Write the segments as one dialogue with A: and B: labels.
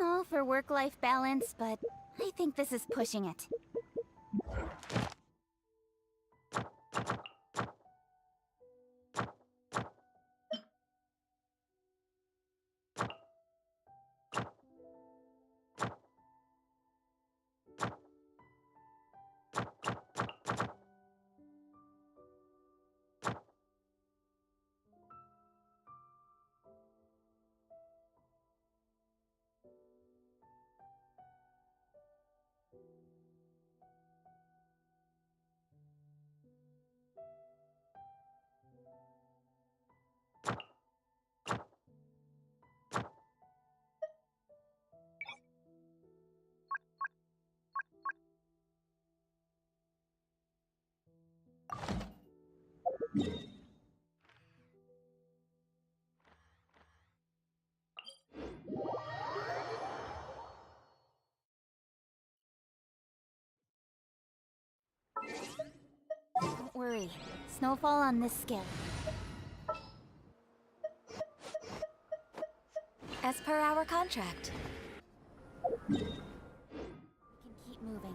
A: I'm all for work-life balance, but I think this is pushing it. Don't worry. Snowfall on this scale.
B: As per our contract.
A: We can keep moving.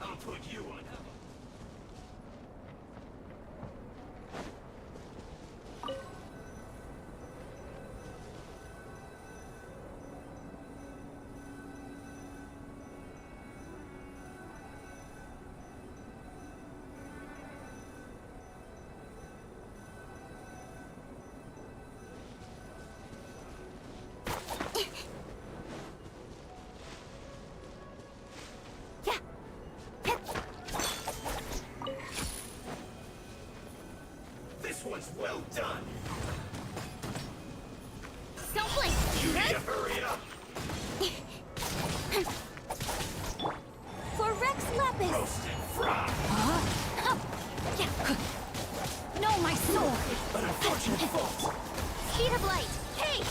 C: I'll put you on. This one's well done.
A: Don't blink!
C: You need to hurry up.
A: For Rex Lapis!
C: Roast and fry.
A: No, my sword!
C: An unfortunate fault.
A: Speed of light! Hey!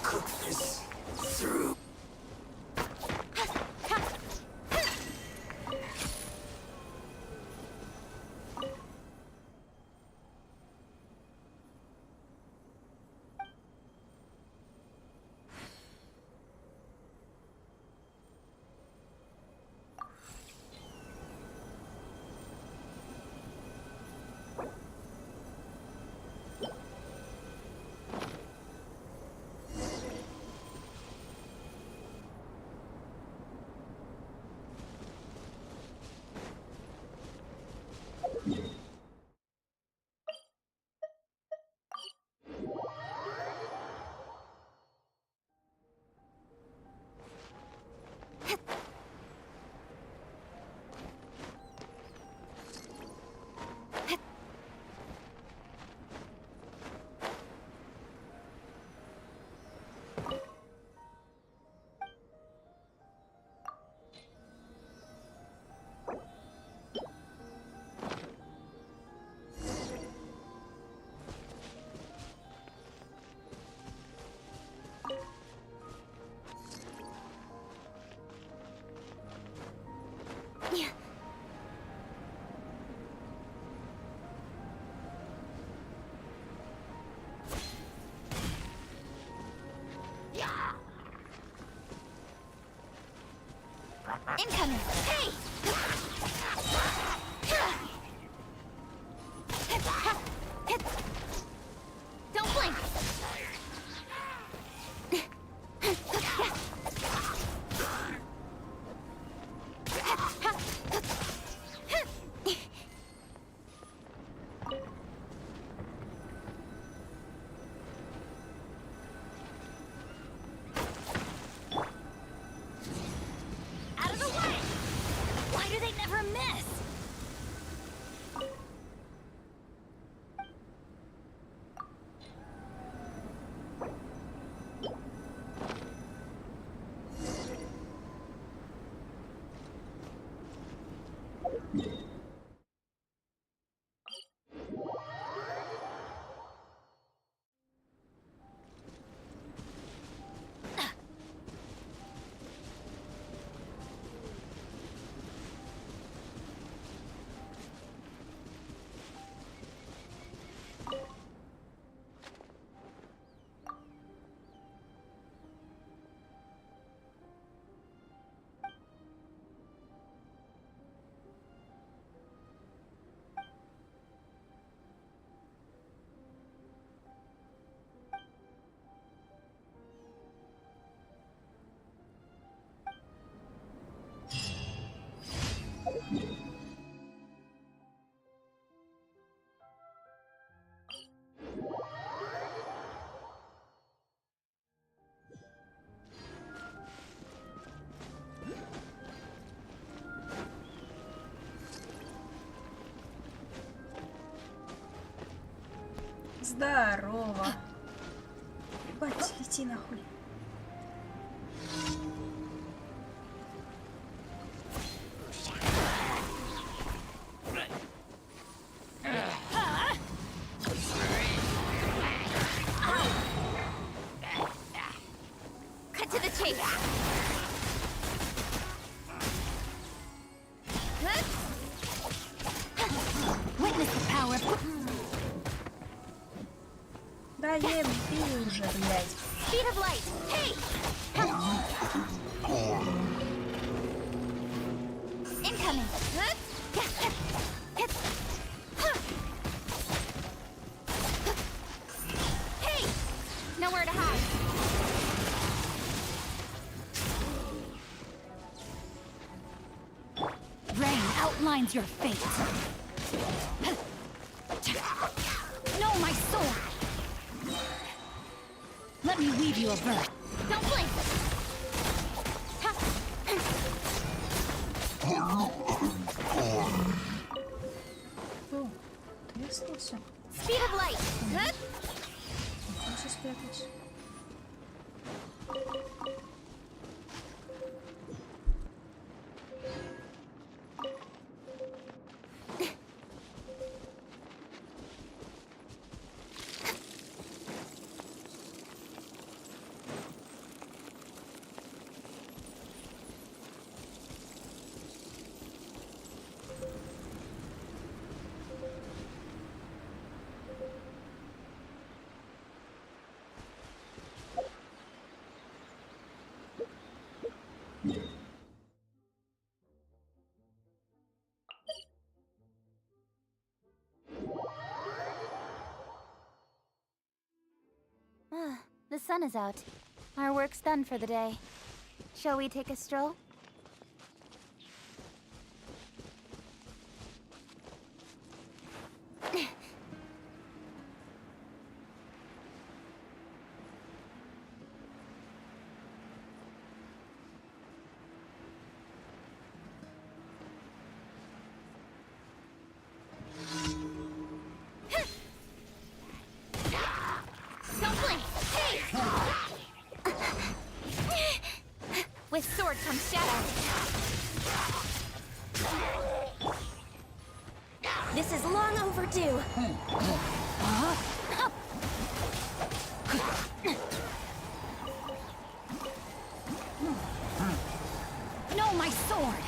C: Cook this through.
A: Incoming! Hey! Don't blink! Out of the way! Why do they never miss?
D: Здорово. Ебать, лети нахуй.
A: Cut to the chase! Witness the power of...
D: Да еби уже, блядь.
A: Speed of light! Hey! Incoming! Hey! Nowhere to hide! Rain outlines your fate! No, my sword! Let me weave you a verse. Don't blink!
D: О, ты остался.
A: Speed of light!
D: Лучше спрятать.
A: The sun is out. Our work's done for the day. Shall we take a stroll? Don't blink! Hey! With sword comes shadow. This is long overdue. No, my sword!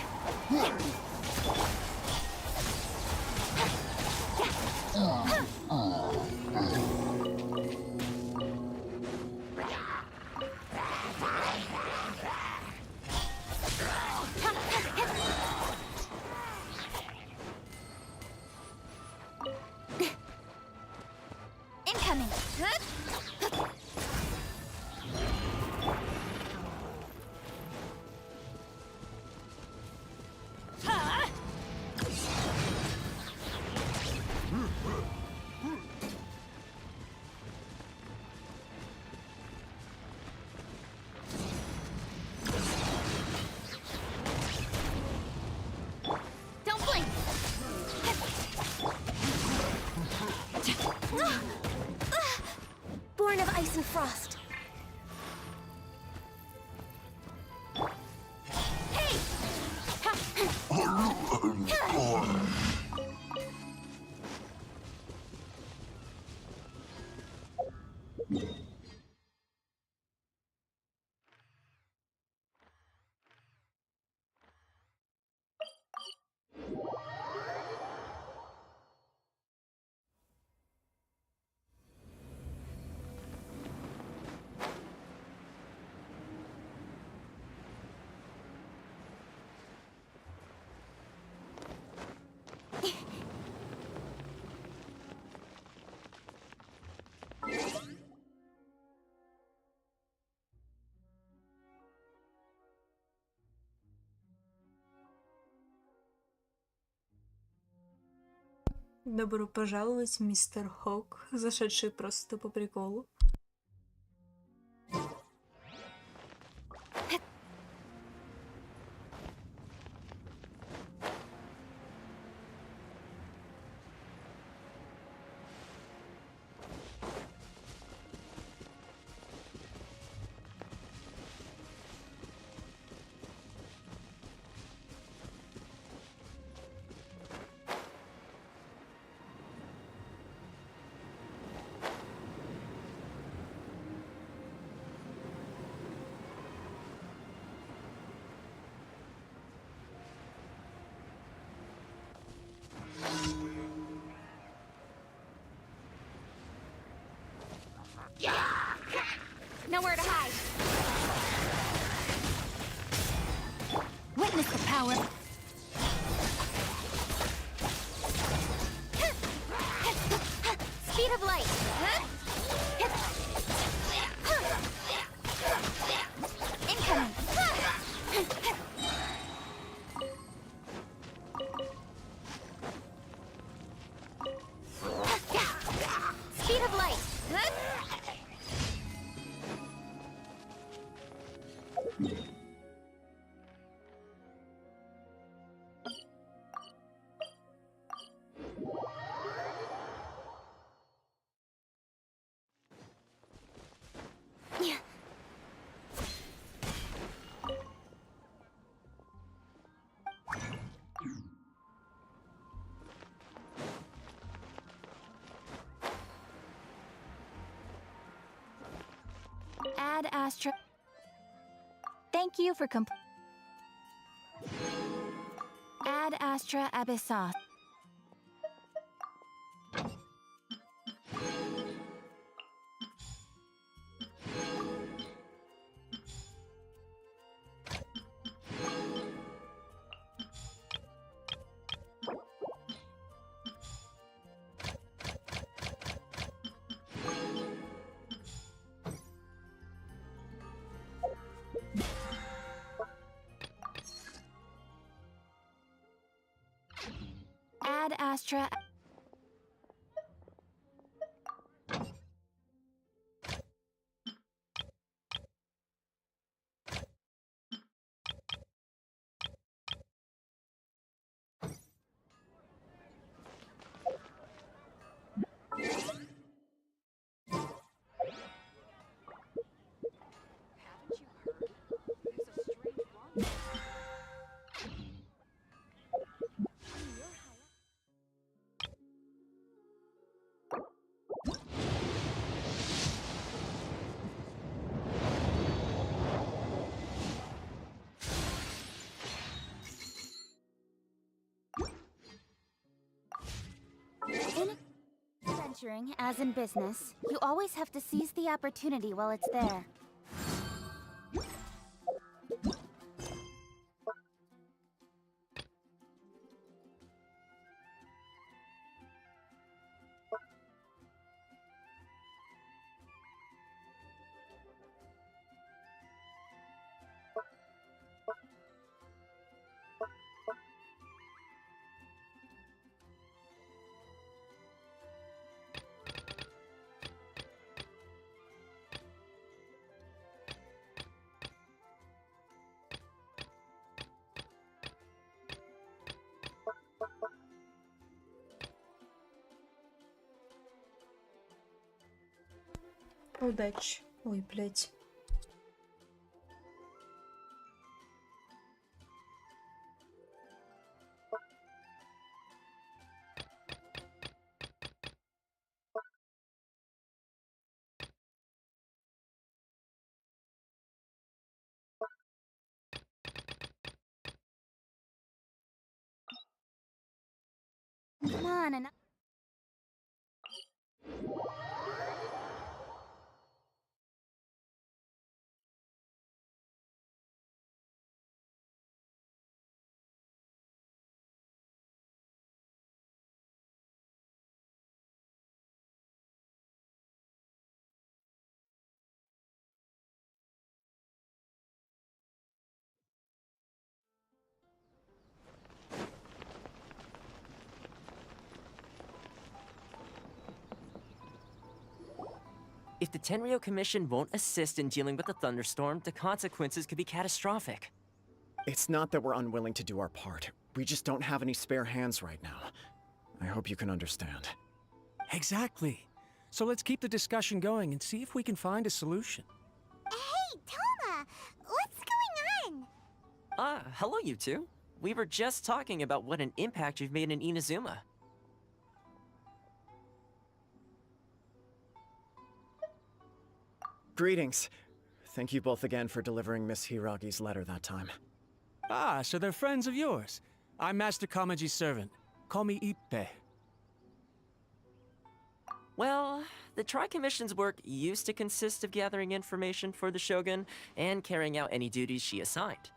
D: Добро пожаловать, мистер Хок, зашедший просто по приколу.
A: Nowhere to hide. Witness the power. Speed of light. Incoming. Speed of light. Add Astra. Thank you for Add Astra Abyssos. Add Astra. In venturing, as in business, you always have to seize the opportunity while it's there.
D: Удачи. Ой, блядь.
A: Come on, and
E: If the Tenryo Commission won't assist in dealing with the thunderstorm, the consequences could be catastrophic.
F: It's not that we're unwilling to do our part. We just don't have any spare hands right now. I hope you can understand.
G: Exactly. So let's keep the discussion going and see if we can find a solution.
H: Hey, Toma! What's going on?
E: Hello you two. We were just talking about what an impact you've made in Inazuma.
F: Greetings. Thank you both again for delivering Miss Hiragi's letter that time.
G: Ah, so they're friends of yours. I'm Master Kamaji's servant. Call me Ippe.
E: Well, the Tri-Commission's work used to consist of gathering information for the Shogun and carrying out any duties she assigned.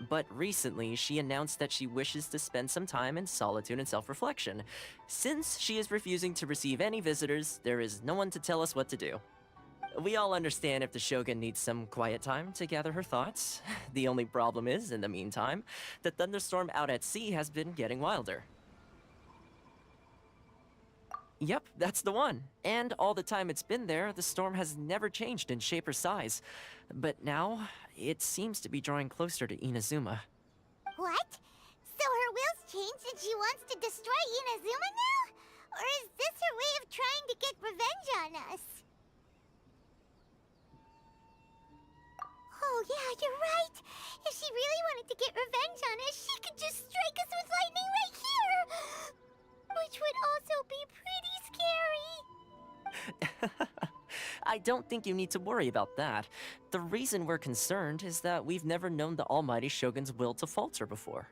E: But recently, she announced that she wishes to spend some time in solitude and self-reflection. Since she is refusing to receive any visitors, there is no one to tell us what to do. We all understand if the Shogun needs some quiet time to gather her thoughts. The only problem is, in the meantime, the thunderstorm out at sea has been getting wilder. Yep, that's the one. And all the time it's been there, the storm has never changed in shape or size. But now, it seems to be drawing closer to Inazuma.
H: What? So her will's changed and she wants to destroy Inazuma now? Or is this her way of trying to get revenge on us? Oh yeah, you're right. If she really wanted to get revenge on us, she could just strike us with lightning right here! Which would also be pretty scary.
E: I don't think you need to worry about that. The reason we're concerned is that we've never known the Almighty Shogun's will to falter before.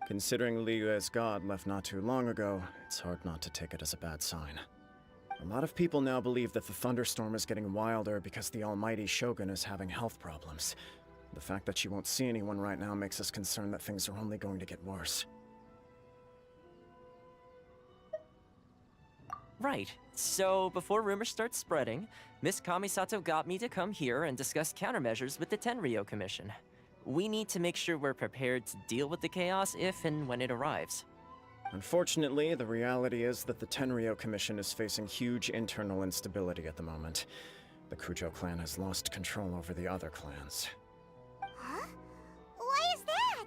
F: Considering Liyue's god left not too long ago, it's hard not to take it as a bad sign. A lot of people now believe that the thunderstorm is getting wilder because the Almighty Shogun is having health problems. The fact that she won't see anyone right now makes us concerned that things are only going to get worse.
E: Right. So, before rumors start spreading, Miss Kamisato got me to come here and discuss countermeasures with the Tenryo Commission. We need to make sure we're prepared to deal with the chaos if and when it arrives.
F: Unfortunately, the reality is that the Tenryo Commission is facing huge internal instability at the moment. The Kujo clan has lost control over the other clans.
H: Huh? Why is that?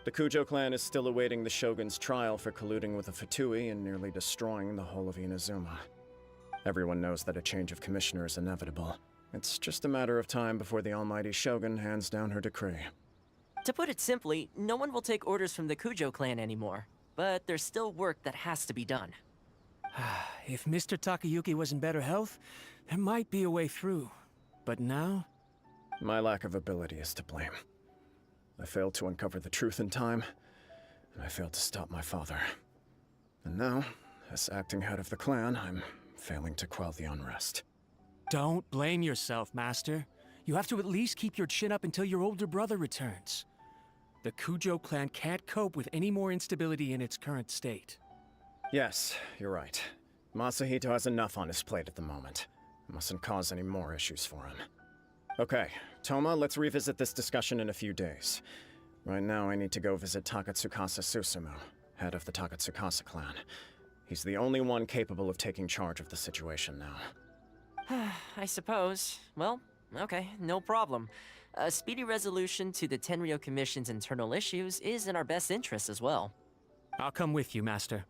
F: The Kujo clan is still awaiting the Shogun's trial for colluding with the Fatui and nearly destroying the whole of Inazuma. Everyone knows that a change of commissioner is inevitable. It's just a matter of time before the Almighty Shogun hands down her decree.
E: To put it simply, no one will take orders from the Kujo clan anymore. But there's still work that has to be done.
G: If Mr. Takayuki was in better health, there might be a way through. But now?
F: My lack of ability is to blame. I failed to uncover the truth in time, and I failed to stop my father. And now, as acting head of the clan, I'm failing to quell the unrest.
G: Don't blame yourself, Master. You have to at least keep your chin up until your older brother returns. The Kujo clan can't cope with any more instability in its current state.
F: Yes, you're right. Masahito has enough on his plate at the moment. Mustn't cause any more issues for him. Okay, Toma, let's revisit this discussion in a few days. Right now, I need to go visit Takatsukasa Susumu, head of the Takatsukasa clan. He's the only one capable of taking charge of the situation now.
E: I suppose. Well, okay, no problem. A speedy resolution to the Tenryo Commission's internal issues is in our best interest as well.
G: I'll come with you, Master.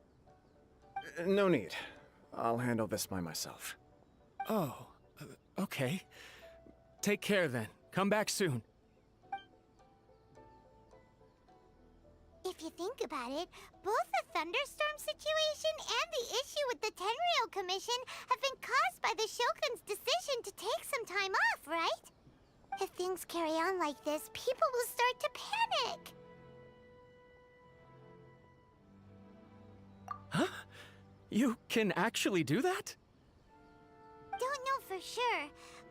F: No need. I'll handle this by myself.
G: Oh, okay. Take care then. Come back soon.
H: If you think about it, both the thunderstorm situation and the issue with the Tenryo Commission have been caused by the Shogun's decision to take some time off, right? If things carry on like this, people will start to panic.
G: Huh? You can actually do that?
H: Don't know for sure,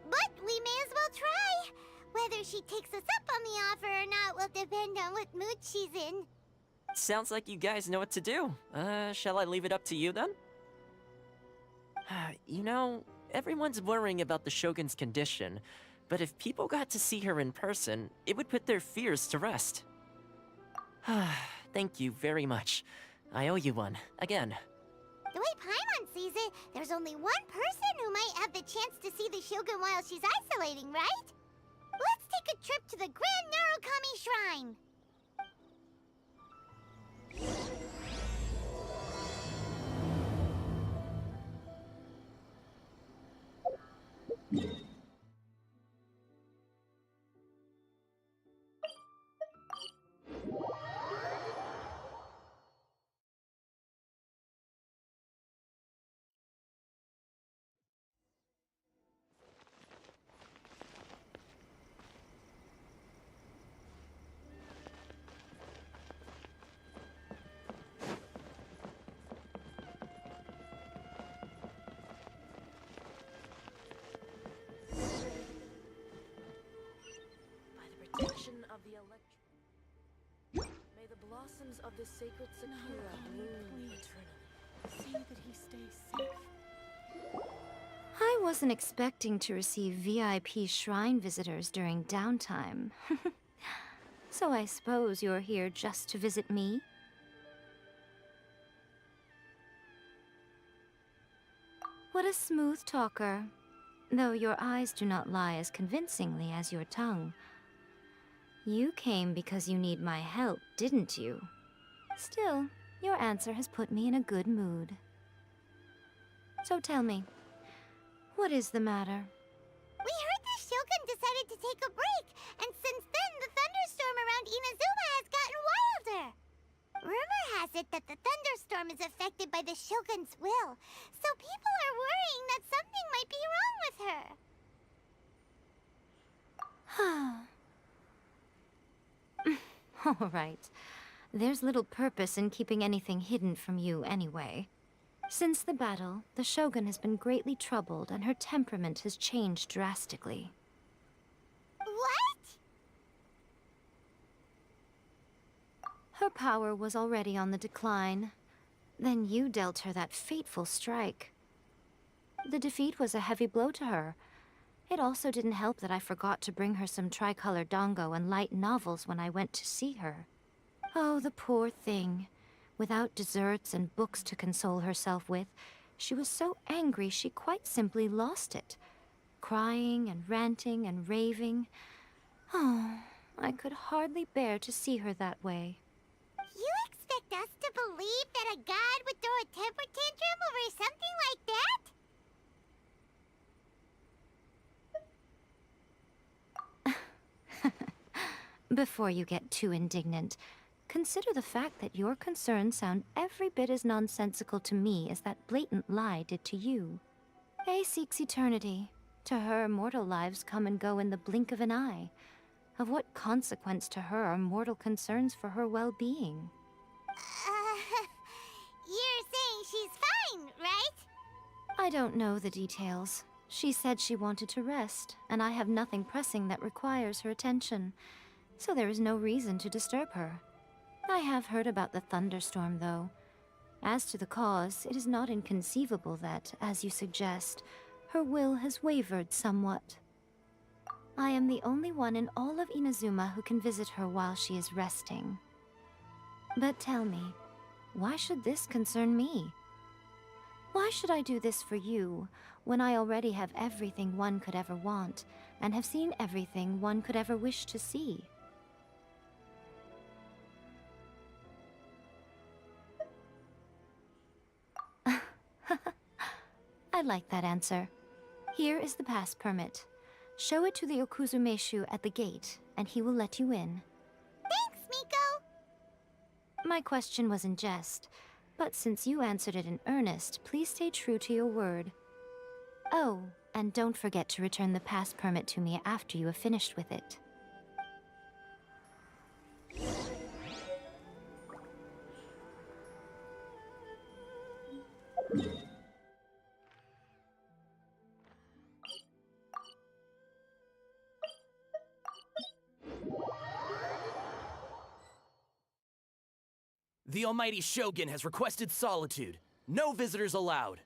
H: but we may as well try. Whether she takes us up on the offer or not will depend on what mood she's in.
E: Sounds like you guys know what to do. Shall I leave it up to you then? You know, everyone's worrying about the Shogun's condition, but if people got to see her in person, it would put their fears to rest. Thank you very much. I owe you one, again.
H: The way Paimon sees it, there's only one person who might have the chance to see the Shogun while she's isolating, right? Let's take a trip to the Grand Narukami Shrine!
I: Protection of the electric. May the blossoms of the sacred sakura bloom eternally.
A: See that he stays safe.
B: I wasn't expecting to receive VIP shrine visitors during downtime. So I suppose you're here just to visit me? What a smooth talker. Though your eyes do not lie as convincingly as your tongue. You came because you need my help, didn't you? Still, your answer has put me in a good mood. So tell me, what is the matter?
H: We heard the Shogun decided to take a break, and since then the thunderstorm around Inazuma has gotten wilder. Rumor has it that the thunderstorm is affected by the Shogun's will, so people are worrying that something might be wrong with her.
B: All right. There's little purpose in keeping anything hidden from you anyway. Since the battle, the Shogun has been greatly troubled and her temperament has changed drastically.
H: What?
B: Her power was already on the decline. Then you dealt her that fateful strike. The defeat was a heavy blow to her. It also didn't help that I forgot to bring her some tricolor dango and light novels when I went to see her. Oh, the poor thing. Without desserts and books to console herself with, she was so angry she quite simply lost it. Crying and ranting and raving. Oh, I could hardly bear to see her that way.
H: You expect us to believe that a god would throw a temper tantrum over something like that?
B: Before you get too indignant, consider the fact that your concerns sound every bit as nonsensical to me as that blatant lie did to you. A seeks eternity. To her, mortal lives come and go in the blink of an eye. Of what consequence to her are mortal concerns for her well-being?
H: You're saying she's fine, right?
B: I don't know the details. She said she wanted to rest, and I have nothing pressing that requires her attention. So there is no reason to disturb her. I have heard about the thunderstorm, though. As to the cause, it is not inconceivable that, as you suggest, her will has wavered somewhat. I am the only one in all of Inazuma who can visit her while she is resting. But tell me, why should this concern me? Why should I do this for you, when I already have everything one could ever want, and have seen everything one could ever wish to see? I like that answer. Here is the pass permit. Show it to the Okuzumeshu at the gate, and he will let you in.
H: Thanks, Miko!
B: My question was in jest, but since you answered it in earnest, please stay true to your word. Oh, and don't forget to return the pass permit to me after you have finished with it.
J: The almighty Shogun has requested solitude. No visitors allowed.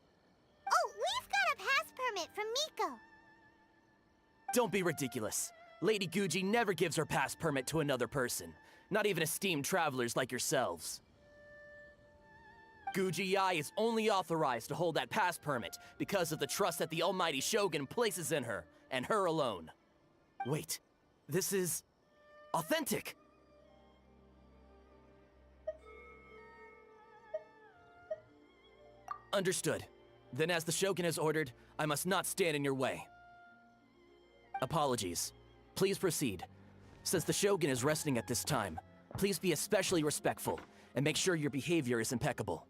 H: Oh, we've got a pass permit from Miko.
J: Don't be ridiculous. Lady Guji never gives her pass permit to another person. Not even esteemed travelers like yourselves. Guji is only authorized to hold that pass permit because of the trust that the almighty Shogun places in her, and her alone. Wait, this is authentic. Understood. Then as the Shogun has ordered, I must not stand in your way. Apologies. Please proceed. Since the Shogun is resting at this time, please be especially respectful and make sure your behavior is impeccable.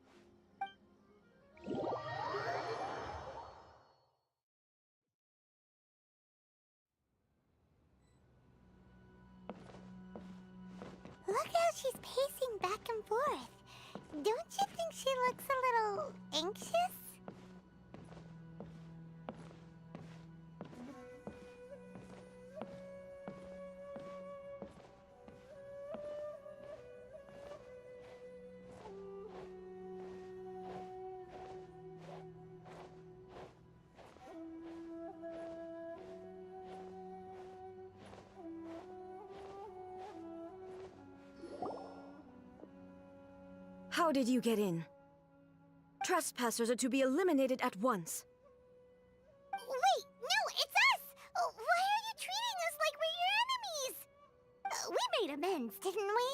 H: Look how she's pacing back and forth. Don't you think she looks a little anxious?
K: How did you get in? Trespassers are to be eliminated at once.
H: Wait, no, it's us! Why are you treating us like we're your enemies? We made amends, didn't we?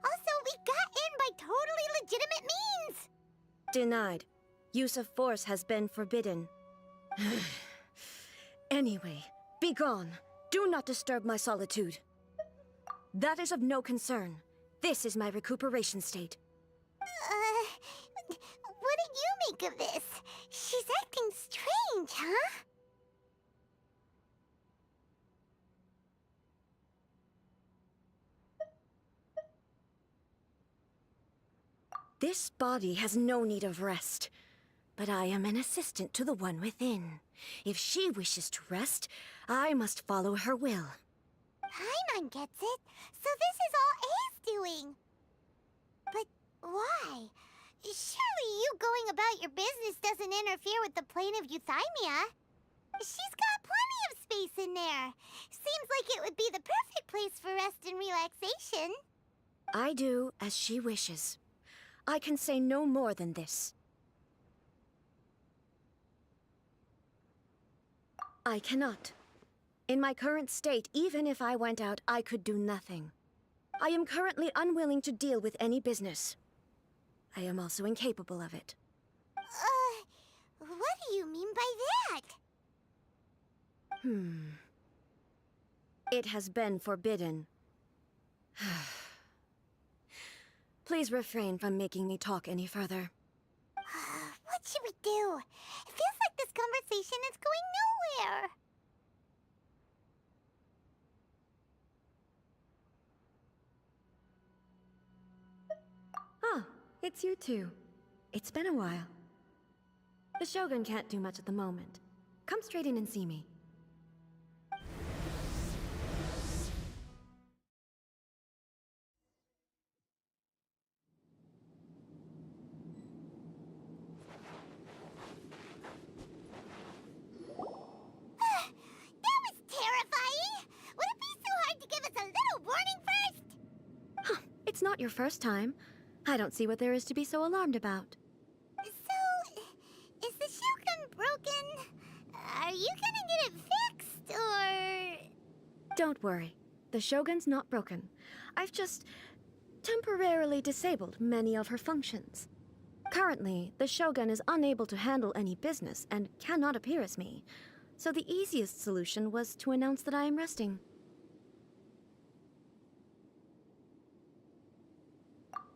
H: Also, we got in by totally legitimate means!
K: Denied. Use of force has been forbidden. Anyway, be gone. Do not disturb my solitude. That is of no concern. This is my recuperation state.
H: What did you make of this? She's acting strange, huh?
K: This body has no need of rest, but I am an assistant to the one within. If she wishes to rest, I must follow her will.
H: Paimon gets it, so this is all A's doing. But why? Surely you going about your business doesn't interfere with the plane of Euthymia. She's got plenty of space in there. Seems like it would be the perfect place for rest and relaxation.
K: I do as she wishes. I can say no more than this. I cannot. In my current state, even if I went out, I could do nothing. I am currently unwilling to deal with any business. I am also incapable of it.
H: What do you mean by that?
K: It has been forbidden. Please refrain from making me talk any further.
H: What should we do? It feels like this conversation is going nowhere.
K: Ah, it's you two. It's been a while. The Shogun can't do much at the moment. Come straight in and see me.
H: That was terrifying! Would it be so hard to give us a little warning first?
K: Huh, it's not your first time. I don't see what there is to be so alarmed about.
H: So, is the Shogun broken? Are you gonna get it fixed, or...?
K: Don't worry. The Shogun's not broken. I've just temporarily disabled many of her functions. Currently, the Shogun is unable to handle any business and cannot appear as me. So the easiest solution was to announce that I am resting.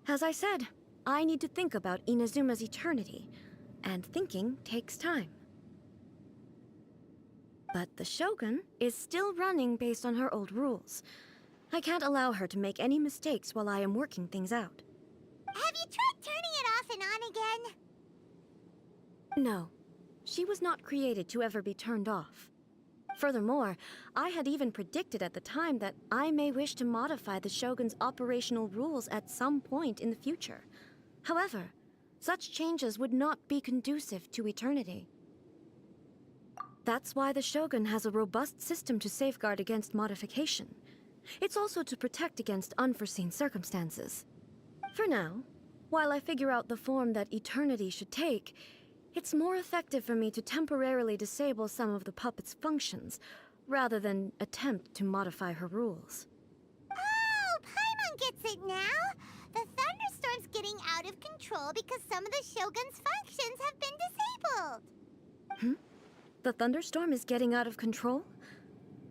K: As I said, I need to think about Inazuma's eternity, and thinking takes time. But the Shogun is still running based on her old rules. I can't allow her to make any mistakes while I am working things out.
H: Have you tried turning it off and on again?
K: No. She was not created to ever be turned off. Furthermore, I had even predicted at the time that I may wish to modify the Shogun's operational rules at some point in the future. However, such changes would not be conducive to eternity. That's why the Shogun has a robust system to safeguard against modification. It's also to protect against unforeseen circumstances. For now, While I figure out the form that eternity should take, it's more effective for me to temporarily disable some of the puppet's functions, rather than attempt to modify her rules.
H: Oh, Paimon gets it now! The thunderstorm's getting out of control because some of the Shogun's functions have been disabled!
K: Hmm? The thunderstorm is getting out of control?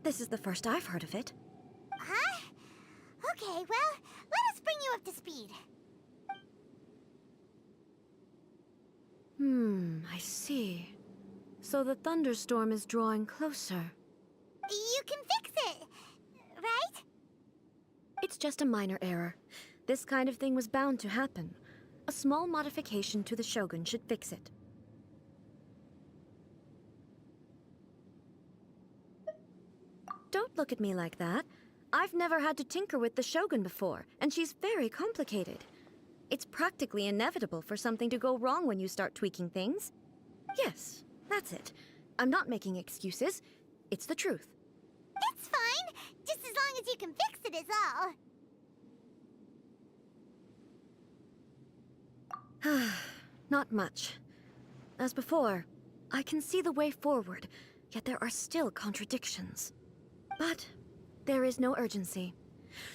K: This is the first I've heard of it.
H: Huh? Okay, well, let us bring you up to speed.
K: I see. So the thunderstorm is drawing closer.
H: You can fix it, right?
K: It's just a minor error. This kind of thing was bound to happen. A small modification to the Shogun should fix it. Don't look at me like that. I've never had to tinker with the Shogun before, and she's very complicated. It's practically inevitable for something to go wrong when you start tweaking things. Yes, that's it. I'm not making excuses. It's the truth.
H: It's fine, just as long as you can fix it is all.
K: Not much. As before, I can see the way forward, yet there are still contradictions. But there is no urgency.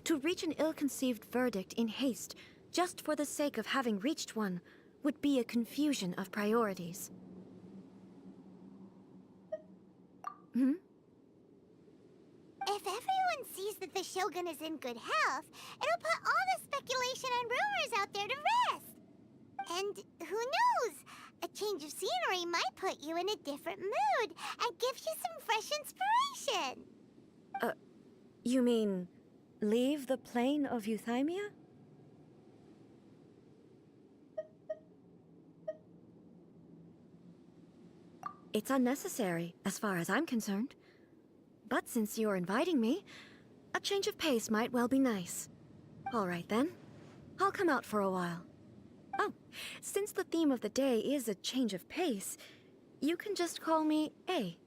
K: To reach an ill-conceived verdict in haste, just for the sake of having reached one, would be a confusion of priorities.
H: If everyone sees that the Shogun is in good health, it'll put all the speculation and rumors out there to rest. And who knows? A change of scenery might put you in a different mood and give you some fresh inspiration.
K: You mean, leave the plane of euthymia? It's unnecessary, as far as I'm concerned. But since you're inviting me, a change of pace might well be nice. All right then, I'll come out for a while. Oh, since the theme of the day is a change of pace, you can just call me A.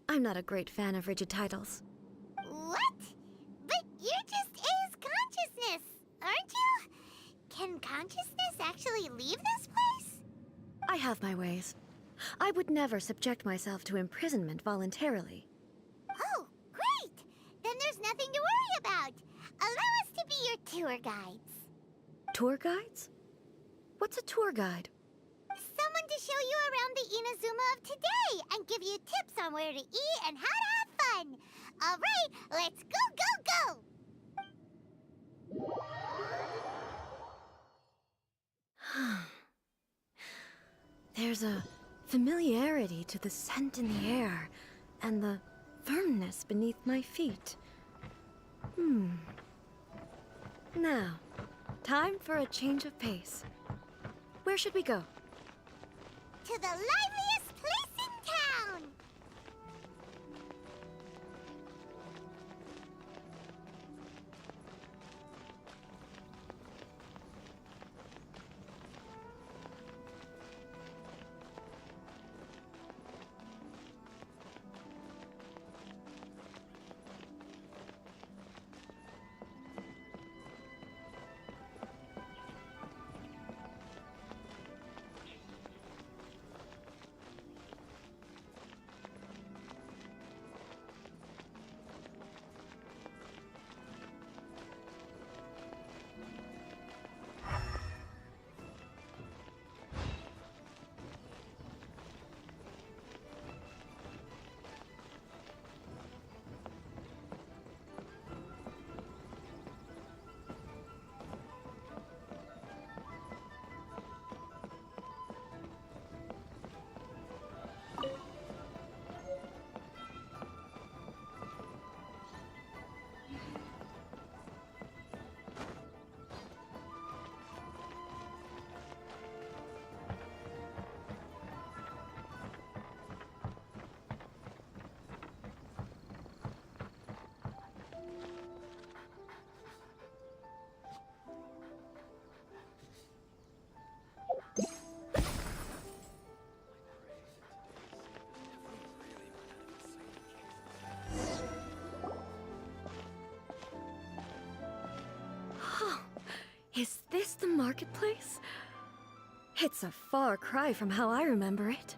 K: I'm not a great fan of rigid titles.
H: What? But you're just A's consciousness, aren't you? Can consciousness actually leave this place?
K: I have my ways. I would never subject myself to imprisonment voluntarily.
H: Oh, great! Then there's nothing to worry about. Allow us to be your tour guides.
K: Tour guides? What's a tour guide?
H: Someone to show you around the Inazuma of today and give you tips on where to eat and how to have fun. All right, let's go, go, go!
K: There's a familiarity to the scent in the air and the firmness beneath my feet. Now, time for a change of pace. Where should we go?
H: To the liveliest place in town!
K: Is this the marketplace? It's a far cry from how I remember it.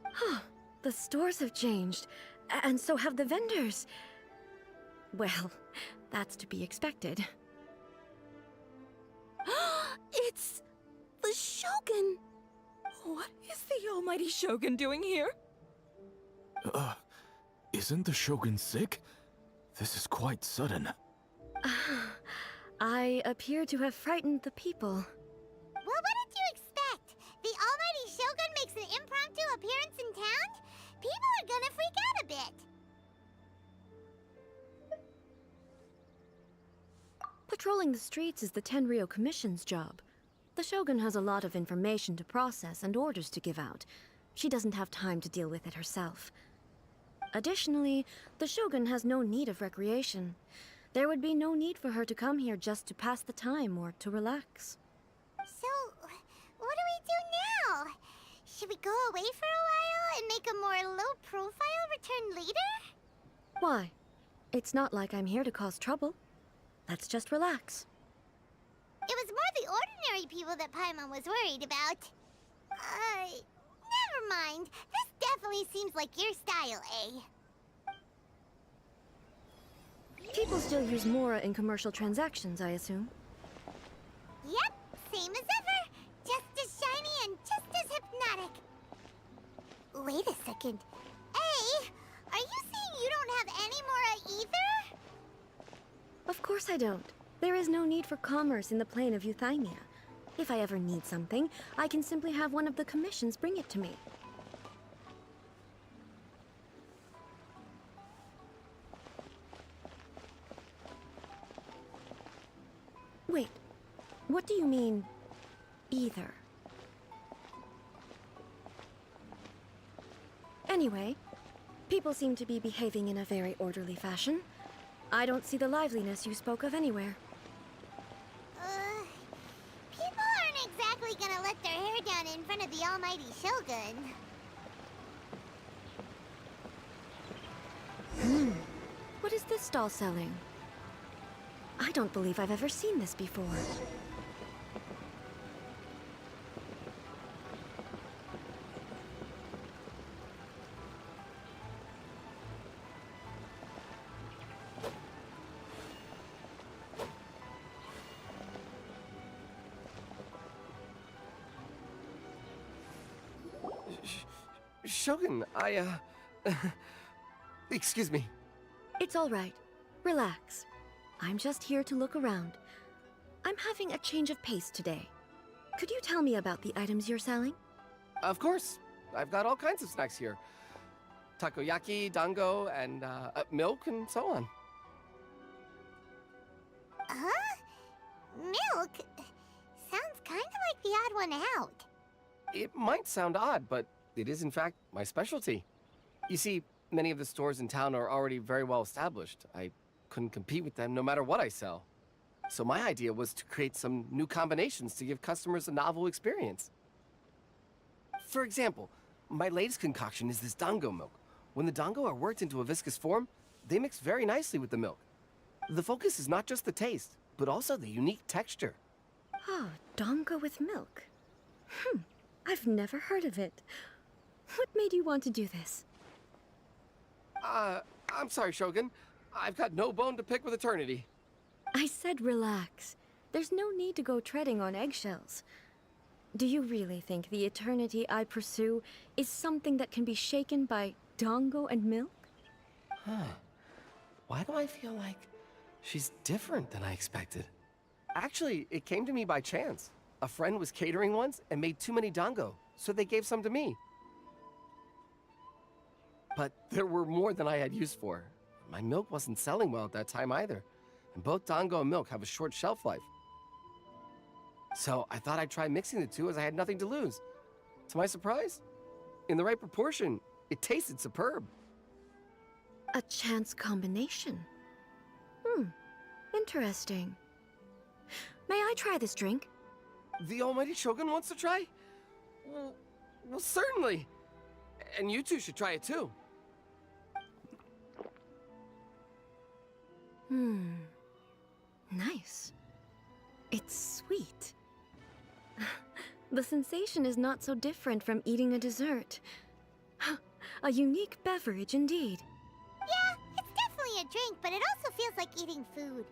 K: Huh, the stores have changed, and so have the vendors. Well, that's to be expected.
L: It's the Shogun! What is the almighty Shogun doing here?
M: Isn't the Shogun sick? This is quite sudden.
K: I appear to have frightened the people.
H: Well, what did you expect? The almighty Shogun makes an impromptu appearance in town? People are gonna freak out a bit.
K: Patrolling the streets is the Tenryou Commission's job. The Shogun has a lot of information to process and orders to give out. She doesn't have time to deal with it herself. Additionally, the Shogun has no need of recreation. There would be no need for her to come here just to pass the time or to relax.
H: So, what do we do now? Should we go away for a while and make a more low-profile return later?
K: Why? It's not like I'm here to cause trouble. Let's just relax.
H: It was more the ordinary people that Paimon was worried about. Never mind. This definitely seems like your style, eh?
K: People still use Mora in commercial transactions, I assume.
H: Yep, same as ever. Just as shiny and just as hypnotic. Wait a second. Hey, are you saying you don't have any Mora either?
K: Of course I don't. There is no need for commerce in the plane of Euthymia. If I ever need something, I can simply have one of the commissions bring it to me. Wait, what do you mean, either? Anyway, people seem to be behaving in a very orderly fashion. I don't see the liveliness you spoke of anywhere.
H: People aren't exactly gonna let their hair down in front of the almighty Shogun.
K: What is this stall selling? I don't believe I've ever seen this before.
J: Shogun, excuse me.
K: It's all right. Relax. I'm just here to look around. I'm having a change of pace today. Could you tell me about the items you're selling?
J: Of course. I've got all kinds of snacks here. Takoyaki, dango, and milk, and so on.
H: Huh? Milk? Sounds kind of like the odd one out.
J: It might sound odd, but it is in fact my specialty. You see, many of the stores in town are already very well established. I couldn't compete with them no matter what I sell. So my idea was to create some new combinations to give customers a novel experience. For example, my latest concoction is this dango milk. When the dango are worked into a viscous form, they mix very nicely with the milk. The focus is not just the taste, but also the unique texture.
K: Oh, dango with milk. I've never heard of it. What made you want to do this?
J: I'm sorry, Shogun. I've got no bone to pick with eternity.
K: I said relax. There's no need to go treading on eggshells. Do you really think the eternity I pursue is something that can be shaken by dango and milk?
J: Why do I feel like she's different than I expected? Actually, it came to me by chance. A friend was catering once and made too many dango, so they gave some to me. But there were more than I had use for. My milk wasn't selling well at that time either, and both dango and milk have a short shelf life. So I thought I'd try mixing the two as I had nothing to lose. To my surprise, in the right proportion, it tasted superb.
K: A chance combination. Interesting. May I try this drink?
J: The almighty Shogun wants to try? Well, certainly. And you two should try it too.
K: Nice. It's sweet. The sensation is not so different from eating a dessert. A unique beverage indeed.
H: Yeah, it's definitely a drink, but it also feels like eating food.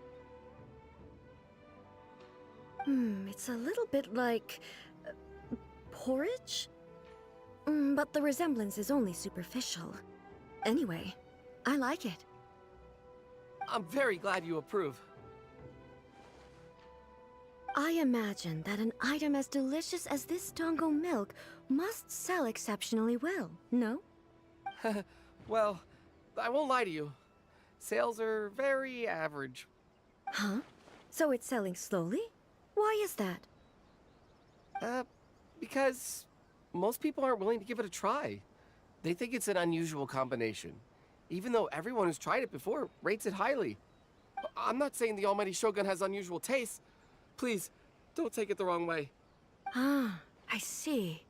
K: It's a little bit like... porridge? But the resemblance is only superficial. Anyway, I like it.
J: I'm very glad you approve.
K: I imagine that an item as delicious as this Dongo milk must sell exceptionally well, no?
J: Well, I won't lie to you. Sales are very average.
K: Huh? So it's selling slowly? Why is that?
J: Because most people aren't willing to give it a try. They think it's an unusual combination, even though everyone who's tried it before rates it highly. I'm not saying the almighty Shogun has unusual tastes. Please, don't take it the wrong way.
K: Ah, I see.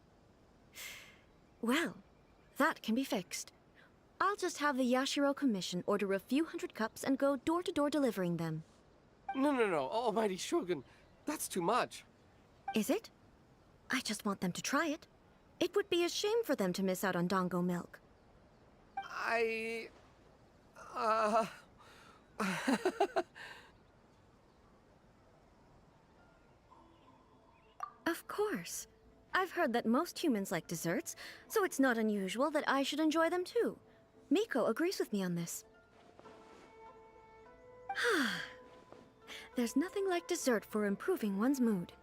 K: Well, that can be fixed. I'll just have the Yashiro Commission order a few hundred cups and go door-to-door delivering them.
J: No, almighty Shogun. That's too much.
K: Is it? I just want them to try it. It would be a shame for them to miss out on Dongo milk. Of course. I've heard that most humans like desserts, so it's not unusual that I should enjoy them too. Miko agrees with me on this. There's nothing like dessert for improving one's mood.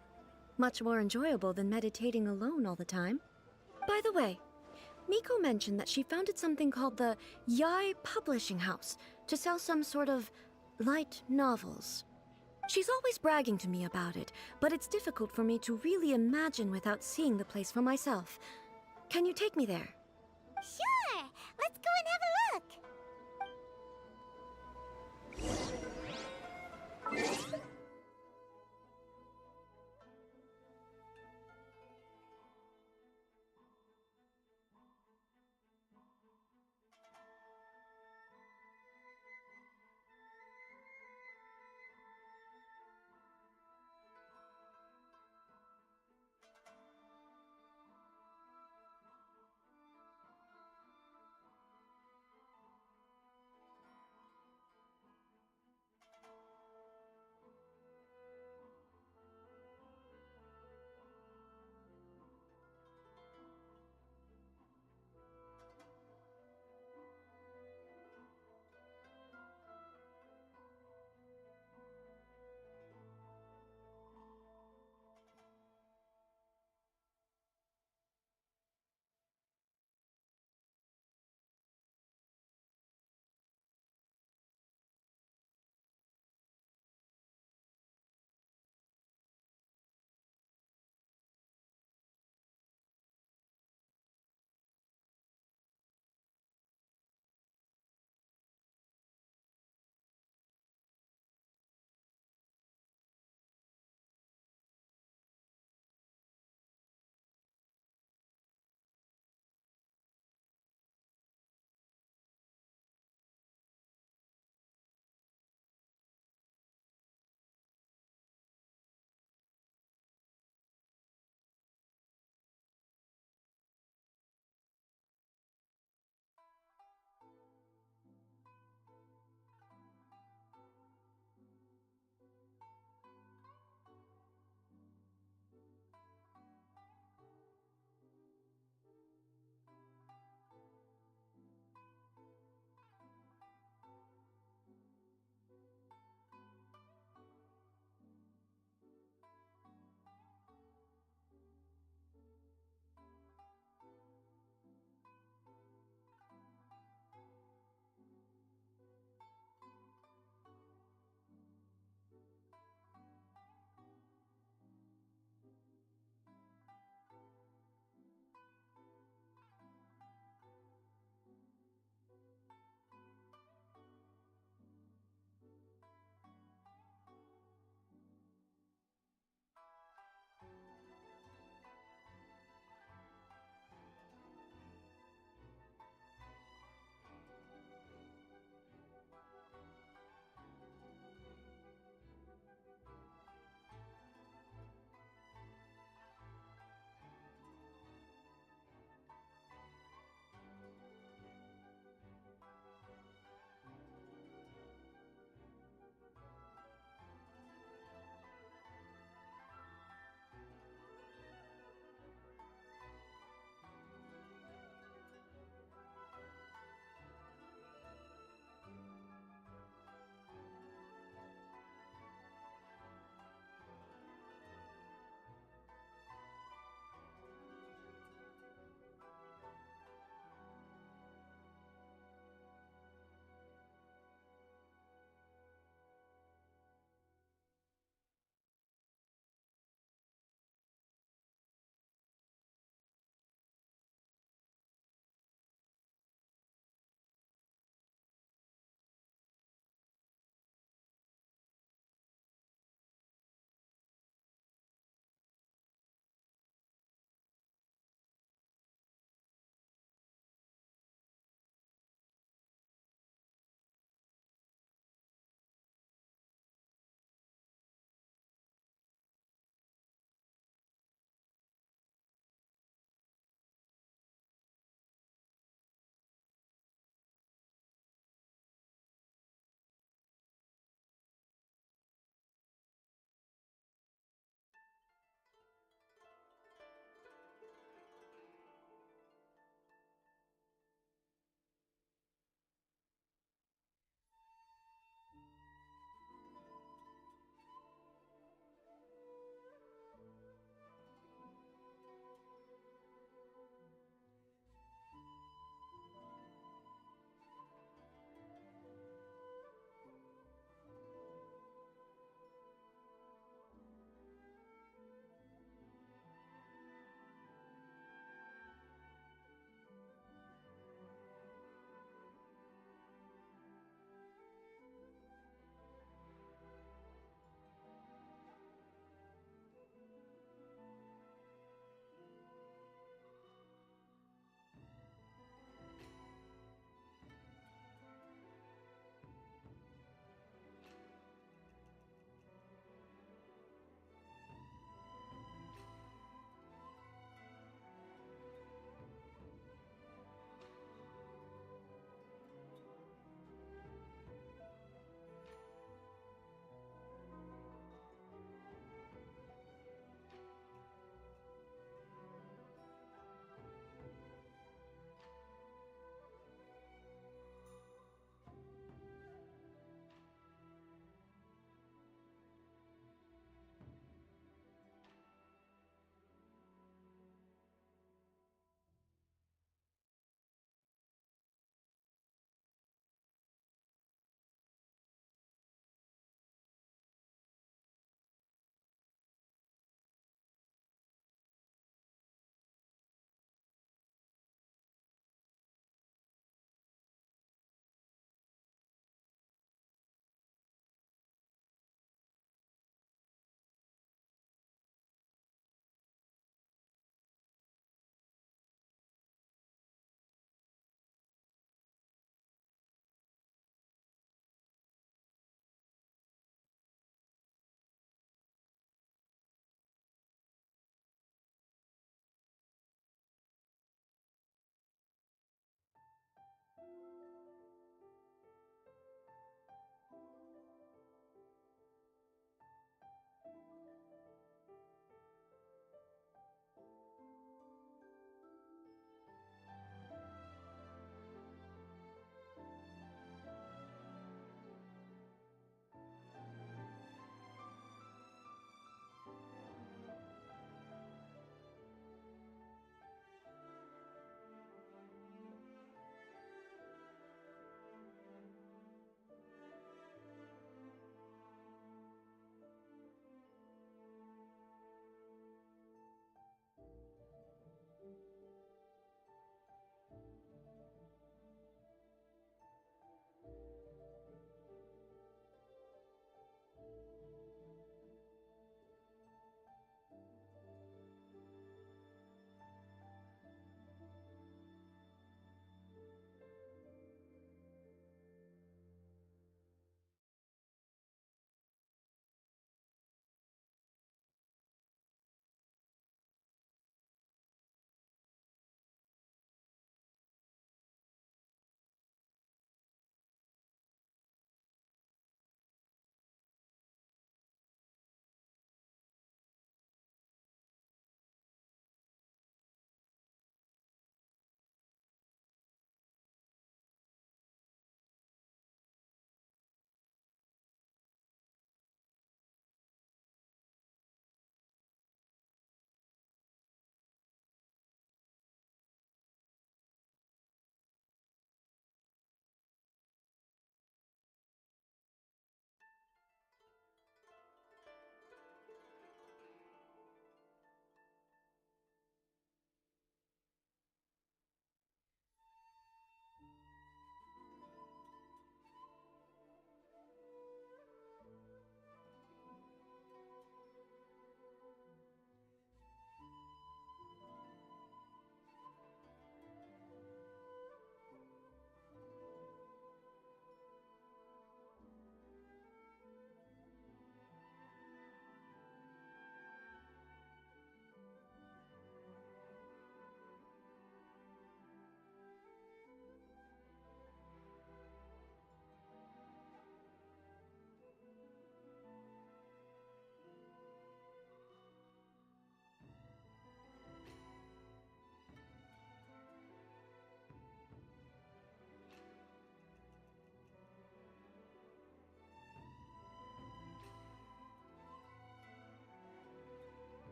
K: Much more enjoyable than meditating alone all the time. By the way, Miko mentioned that she founded something called the Yai Publishing House to sell some sort of light novels. She's always bragging to me about it, but it's difficult for me to really imagine without seeing the place for myself. Can you take me there?
H: Sure! Let's go and have a look!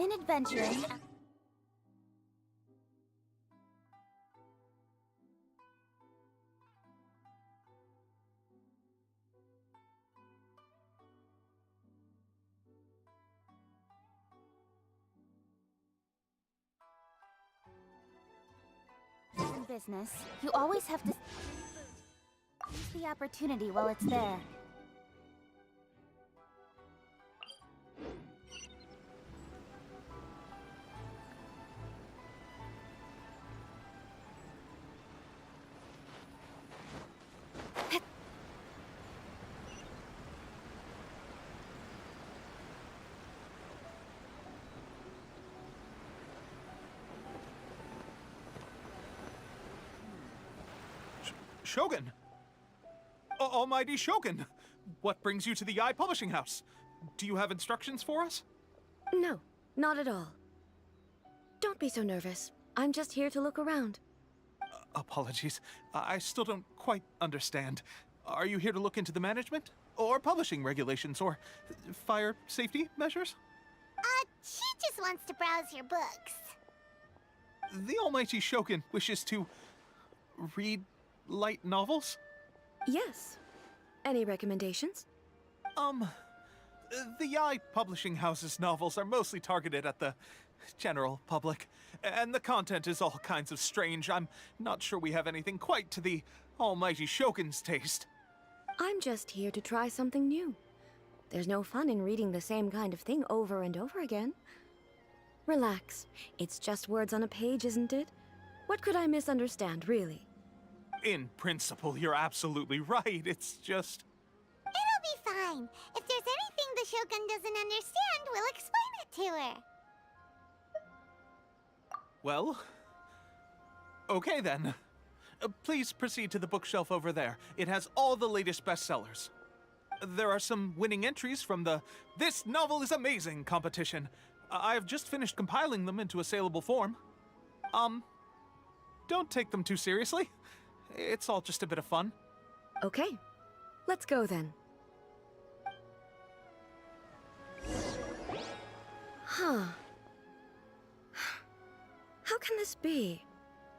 A: In adventuring... In business, you always have to seize the opportunity while it's there.
N: Shogun! Almighty Shogun! What brings you to the Publishing House? Do you have instructions for us?
K: No, not at all. Don't be so nervous. I'm just here to look around.
N: Apologies. I still don't quite understand. Are you here to look into the management? Or publishing regulations? Or fire safety measures?
H: She just wants to browse your books.
N: The Almighty Shogun wishes to read light novels?
K: Yes. Any recommendations?
N: The Yaoi Publishing House's novels are mostly targeted at the general public, and the content is all kinds of strange. I'm not sure we have anything quite to the Almighty Shogun's taste.
K: I'm just here to try something new. There's no fun in reading the same kind of thing over and over again. Relax. It's just words on a page, isn't it? What could I misunderstand, really?
N: In principle, you're absolutely right. It's just...
H: It'll be fine. If there's anything the Shogun doesn't understand, we'll explain it to her.
N: Well... okay then. Please proceed to the bookshelf over there. It has all the latest bestsellers. There are some winning entries from the This Novel is Amazing competition. I've just finished compiling them into a saleable form. Don't take them too seriously. It's all just a bit of fun.
K: Okay. Let's go then. Huh. How can this be?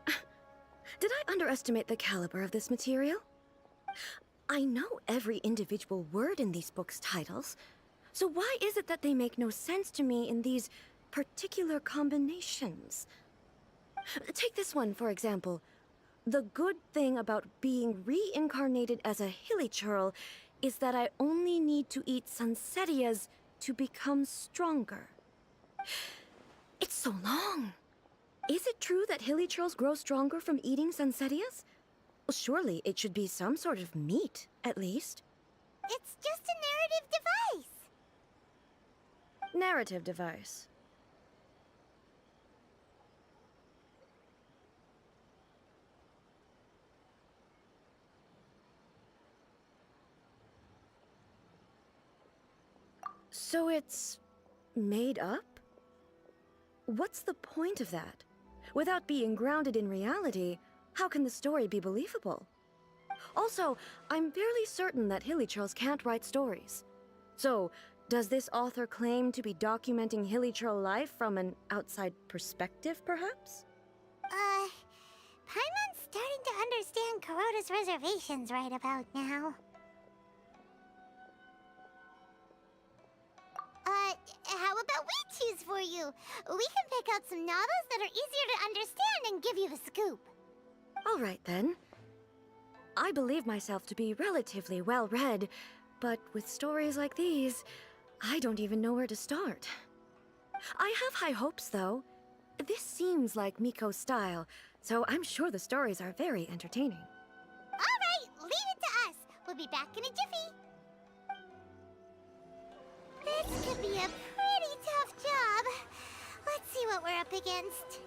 K: Did I underestimate the caliber of this material? I know every individual word in these books' titles, so why is it that they make no sense to me in these particular combinations? Take this one, for example. The good thing about being reincarnated as a hilichurl is that I only need to eat sunsettias to become stronger. It's so long. Is it true that hilichurls grow stronger from eating sunsettias? Well, surely it should be some sort of meat, at least.
H: It's just a narrative device.
K: Narrative device. So it's made up? What's the point of that? Without being grounded in reality, how can the story be believable? Also, I'm fairly certain that hilichurls can't write stories. So, does this author claim to be documenting hilichurl life from an outside perspective, perhaps?
H: Paimon's starting to understand Kuroda's reservations right about now. How about we choose for you? We can pick out some novels that are easier to understand and give you the scoop.
K: All right, then. I believe myself to be relatively well-read, but with stories like these, I don't even know where to start. I have high hopes, though. This seems like Miko's style, so I'm sure the stories are very entertaining.
H: All right, leave it to us. We'll be back in a jiffy. This could be a pretty tough job. Let's see what we're up against.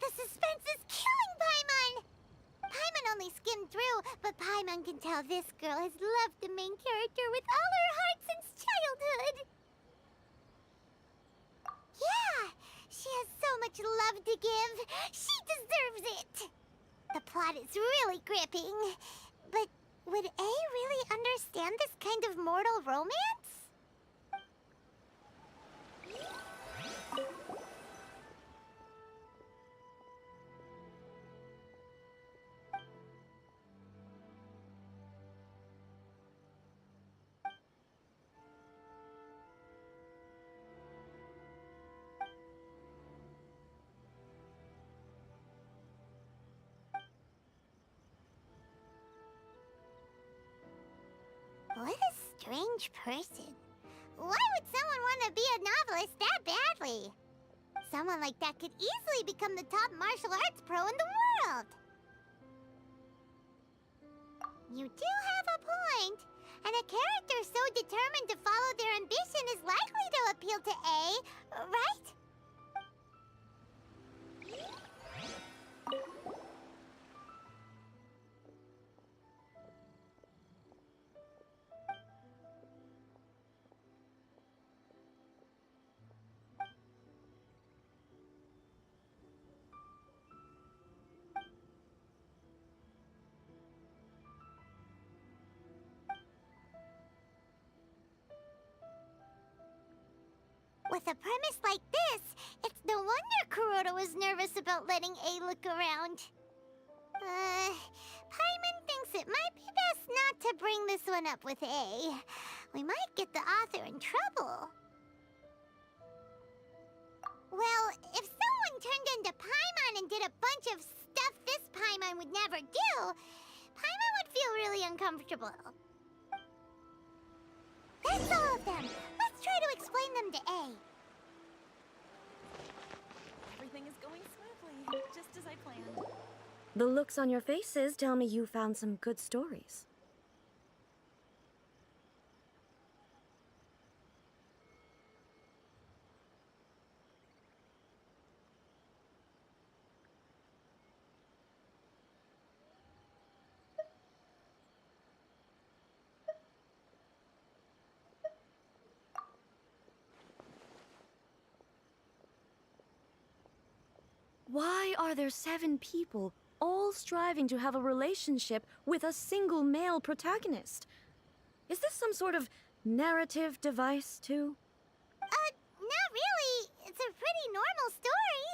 H: The suspense is killing Paimon! Paimon only skimmed through, but Paimon can tell this girl has loved the main character with all her heart since childhood. Yeah, she has so much love to give. She deserves it. The plot is really gripping. But would A really understand this kind of mortal romance? What a strange person. Why would someone want to be a novelist that badly? Someone like that could easily become the top martial arts pro in the world. You do have a point. And a character so determined to follow their ambition is likely to appeal to A, right? With a premise like this, it's no wonder Kuroda was nervous about letting A look around. Paimon thinks it might be best not to bring this one up with A. We might get the author in trouble. Well, if someone turned into Paimon and did a bunch of stuff this Paimon would never do, Paimon would feel really uncomfortable. That's all of them. Let's try to explain them to A.
L: Everything is going smoothly, just as I planned.
K: The looks on your faces tell me you found some good stories. Why are there 7 people all striving to have a relationship with a single male protagonist? Is this some sort of narrative device, too?
H: Not really. It's a pretty normal story.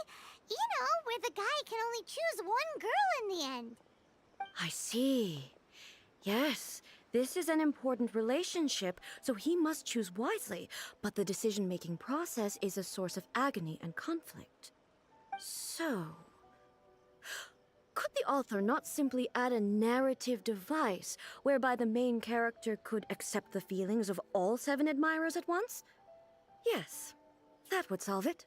H: You know, where the guy can only choose one girl in the end.
K: I see. Yes, this is an important relationship, so he must choose wisely, but the decision-making process is a source of agony and conflict. So, could the author not simply add a narrative device whereby the main character could accept the feelings of all 7 admirers at once? Yes, that would solve it.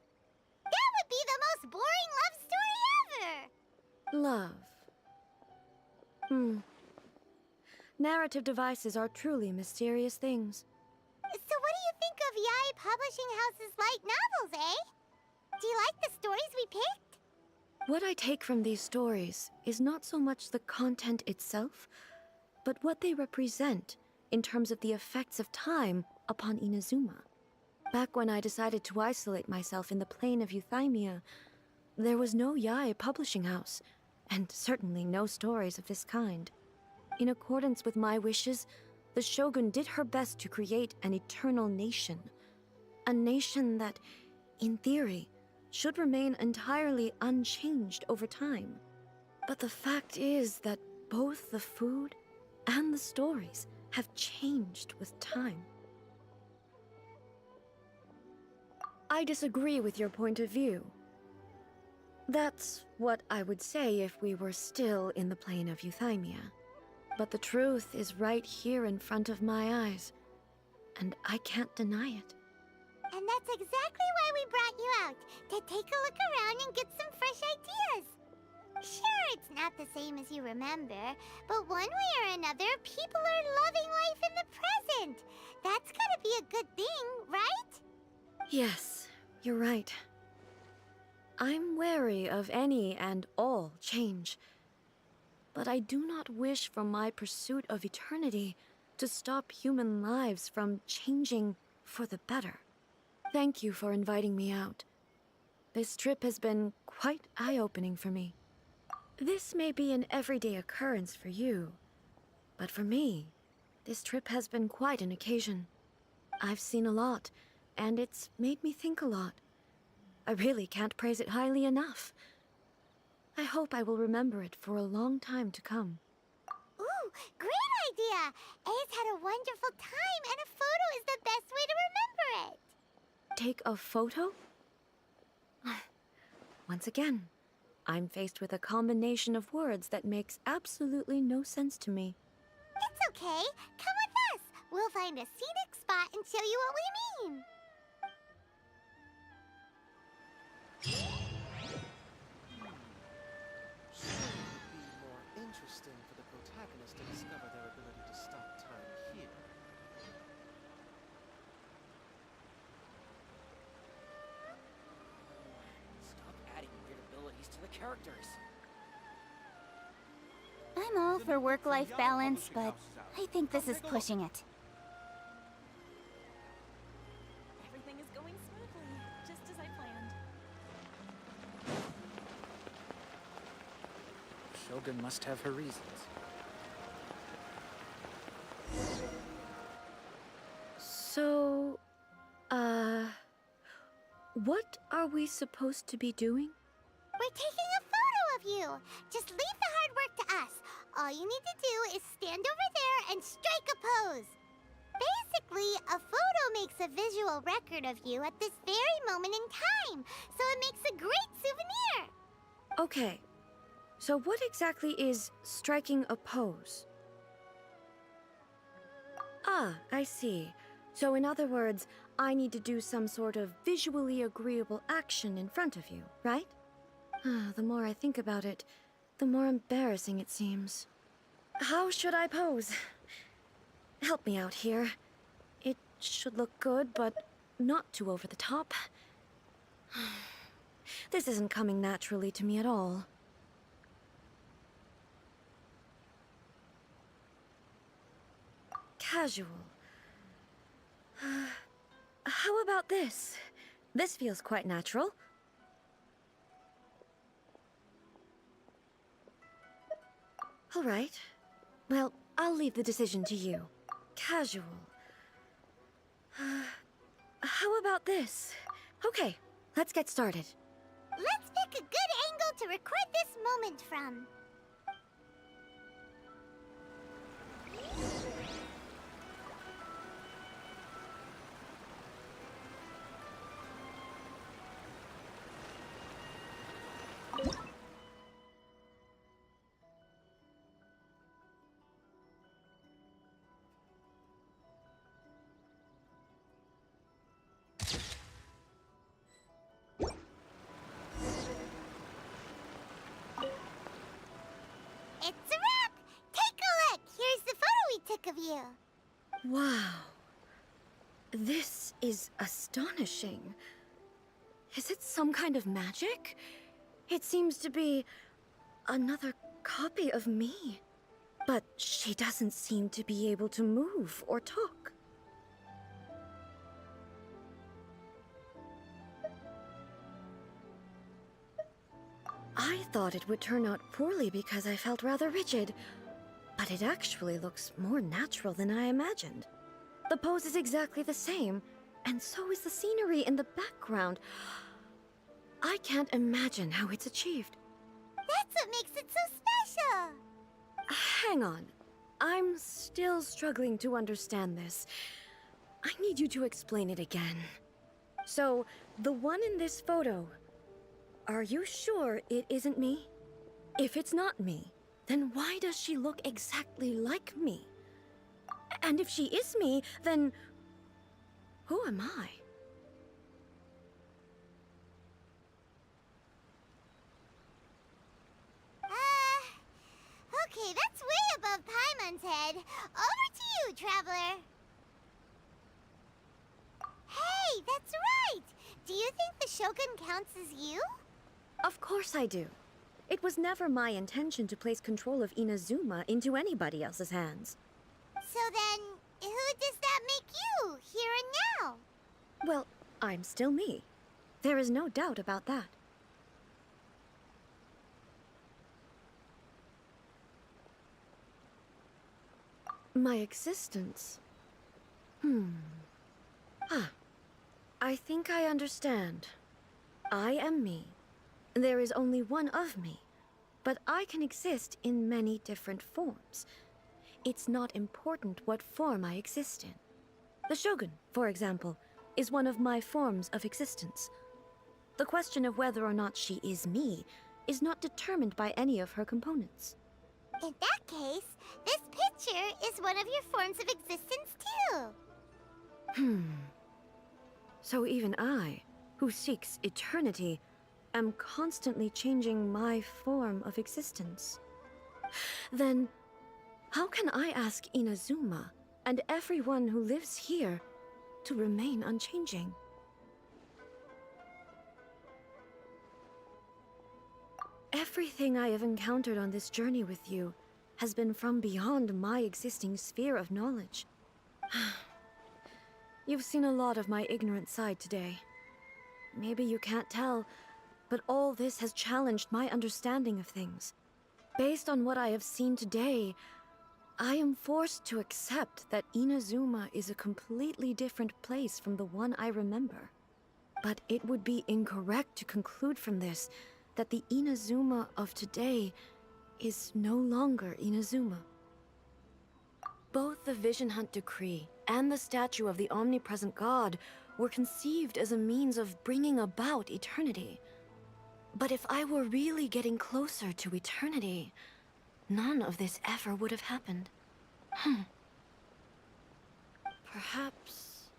H: That would be the most boring love story ever!
K: Love. Narrative devices are truly mysterious things.
H: So what do you think of Yae Publishing House's light novels, eh? Do you like the stories we picked?
K: What I take from these stories is not so much the content itself, but what they represent in terms of the effects of time upon Inazuma. Back when I decided to isolate myself in the plane of Euthymia, there was no Yae Publishing House, and certainly no stories of this kind. In accordance with my wishes, the Shogun did her best to create an eternal nation. A nation that, in theory, should remain entirely unchanged over time. But the fact is that both the food and the stories have changed with time. I disagree with your point of view. That's what I would say if we were still in the plane of Euthymia. But the truth is right here in front of my eyes, and I can't deny it.
H: And that's exactly why we brought you out, to take a look around and get some fresh ideas. Sure, it's not the same as you remember, but one way or another, people are loving life in the present. That's gotta be a good thing, right?
K: Yes, you're right. I'm wary of any and all change. But I do not wish for my pursuit of eternity to stop human lives from changing for the better. Thank you for inviting me out. This trip has been quite eye-opening for me. This may be an everyday occurrence for you, but for me, this trip has been quite an occasion. I've seen a lot, and it's made me think a lot. I really can't praise it highly enough. I hope I will remember it for a long time to come.
H: Ooh, great idea! A's had a wonderful time, and a photo is the best way to remember it.
K: Take a photo? Once again, I'm faced with a combination of words that makes absolutely no sense to me.
H: It's okay. Come with us. We'll find a scenic spot and show you what we mean.
O: It would be more interesting for the protagonist to discover their ability to stop time here.
P: Stop adding weird abilities to the characters.
A: I'm all for work-life balance, but I think this is pushing it.
I: Everything is going smoothly, just as I planned.
P: Shogun must have her reasons.
K: So, what are we supposed to be doing?
H: We're taking a photo of you. Just leave the hard work to us. All you need to do is stand over there and strike a pose. Basically, a photo makes a visual record of you at this very moment in time, so it makes a great souvenir.
K: Okay, so what exactly is striking a pose? Ah, I see. So in other words, I need to do some sort of visually agreeable action in front of you, right? The more I think about it, the more embarrassing it seems. How should I pose? Help me out here. It should look good, but not too over the top. This isn't coming naturally to me at all. Casual. How about this? This feels quite natural. All right. Well, I'll leave the decision to you. Casual. How about this? Okay, let's get started.
H: Let's pick a good angle to record this moment from. It's a wrap! Take a look! Here's the photo we took of you.
K: Wow. This is astonishing. Is it some kind of magic? It seems to be another copy of me. But she doesn't seem to be able to move or talk. I thought it would turn out poorly because I felt rather rigid, but it actually looks more natural than I imagined. The pose is exactly the same, and so is the scenery in the background. I can't imagine how it's achieved.
H: That's what makes it so special!
K: Hang on. I'm still struggling to understand this. I need you to explain it again. So, the one in this photo, are you sure it isn't me? If it's not me, then why does she look exactly like me? And if she is me, then who am I?
H: Okay, that's way above Paimon's head. Over to you, Traveler. Hey, that's right! Do you think the Shogun counts as you?
K: Of course I do. It was never my intention to place control of Inazuma into anybody else's hands.
H: So then, who does that make you, here and now?
K: Well, I'm still me. There is no doubt about that. My existence? I think I understand. I am me. There is only one of me, but I can exist in many different forms. It's not important what form I exist in. The Shogun, for example, is one of my forms of existence. The question of whether or not she is me is not determined by any of her components.
H: In that case, this picture is one of your forms of existence too.
K: So even I, who seeks eternity, am constantly changing my form of existence. Then, how can I ask Inazuma and everyone who lives here to remain unchanging? Everything I have encountered on this journey with you has been from beyond my existing sphere of knowledge. You've seen a lot of my ignorant side today. Maybe you can't tell, but all this has challenged my understanding of things. Based on what I have seen today, I am forced to accept that Inazuma is a completely different place from the one I remember. But it would be incorrect to conclude from this that the Inazuma of today is no longer Inazuma. Both the Vision Hunt Decree and the statue of the omnipresent god were conceived as a means of bringing about eternity. But if I were really getting closer to eternity, none of this ever would have happened. Perhaps...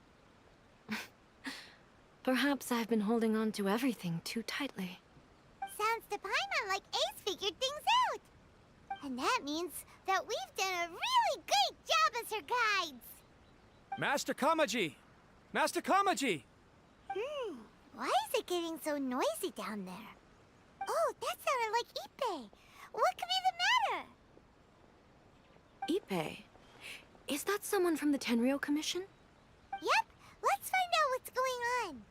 K: Perhaps I've been holding on to everything too tightly.
H: Sounds to Paimon like Ace figured things out. And that means that we've done a really great job as her guides.
G: Master Kamaji! Master Kamaji!
H: Why is it getting so noisy down there? Oh, that sounded like Ippei. What could be the matter?
K: Ippei? Is that someone from the Tenryou Commission?
H: Yep, let's find out what's going on.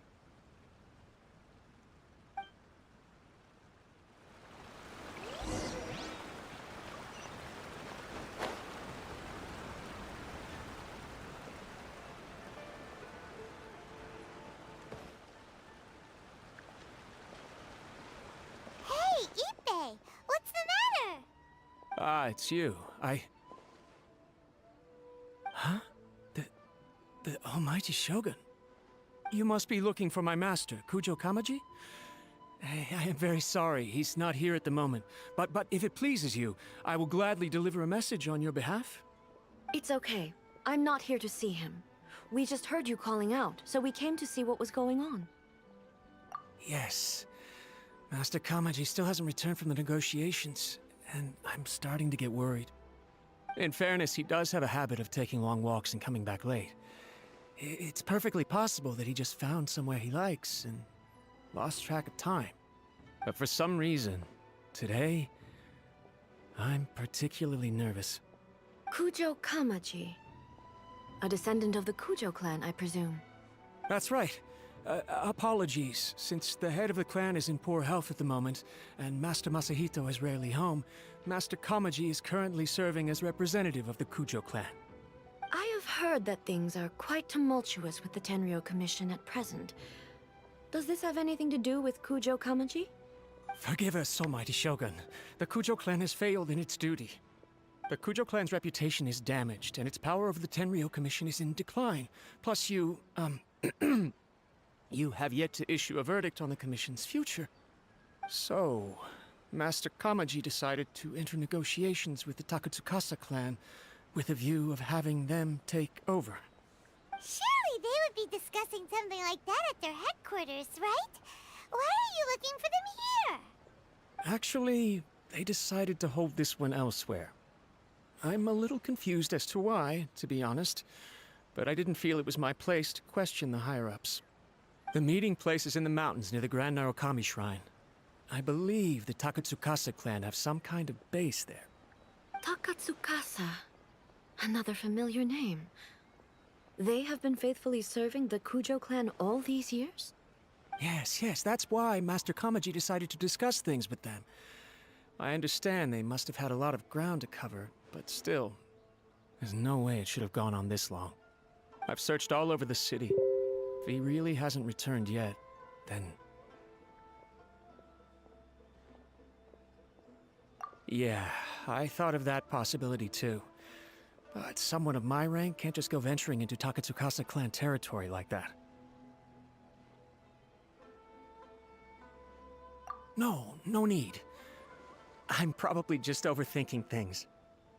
H: Hey, Ippei, what's the matter?
G: Ah, it's you. Huh? The almighty Shogun. You must be looking for my master, Kujo Kamaji? I am very sorry, he's not here at the moment. But if it pleases you, I will gladly deliver a message on your behalf.
K: It's okay. I'm not here to see him. We just heard you calling out, so we came to see what was going on.
G: Yes. Master Kamaji still hasn't returned from the negotiations, and I'm starting to get worried. In fairness, he does have a habit of taking long walks and coming back late. It's perfectly possible that he just found somewhere he likes and lost track of time. But for some reason, today, I'm particularly nervous.
K: Kujo Kamaji. A descendant of the Kujo clan, I presume.
G: That's right. Apologies, since the head of the clan is in poor health at the moment, and Master Masahito is rarely home, Master Kamaji is currently serving as representative of the Kujo clan.
K: I have heard that things are quite tumultuous with the Tenryou Commission at present. Does this have anything to do with Kujo Kamaji?
G: Forgive us, almighty Shogun. The Kujo clan has failed in its duty. The Kujo clan's reputation is damaged, and its power over the Tenryou Commission is in decline. Plus you have yet to issue a verdict on the Commission's future. So, Master Kamaji decided to enter negotiations with the Takatsukasa clan with a view of having them take over.
H: Surely they would be discussing something like that at their headquarters, right? Why are you looking for them here?
G: Actually, they decided to hold this one elsewhere. I'm a little confused as to why, to be honest, but I didn't feel it was my place to question the higher-ups. The meeting place is in the mountains near the Grand Narukami Shrine. I believe the Takatsukasa clan have some kind of base there.
K: Takatsukasa. Another familiar name. They have been faithfully serving the Kujo clan all these years?
G: Yes, that's why Master Kamaji decided to discuss things with them. I understand they must have had a lot of ground to cover, but still, there's no way it should have gone on this long. I've searched all over the city. If he really hasn't returned yet, then... Yeah, I thought of that possibility too. But someone of my rank can't just go venturing into Takatsukasa clan territory like that. No need. I'm probably just overthinking things.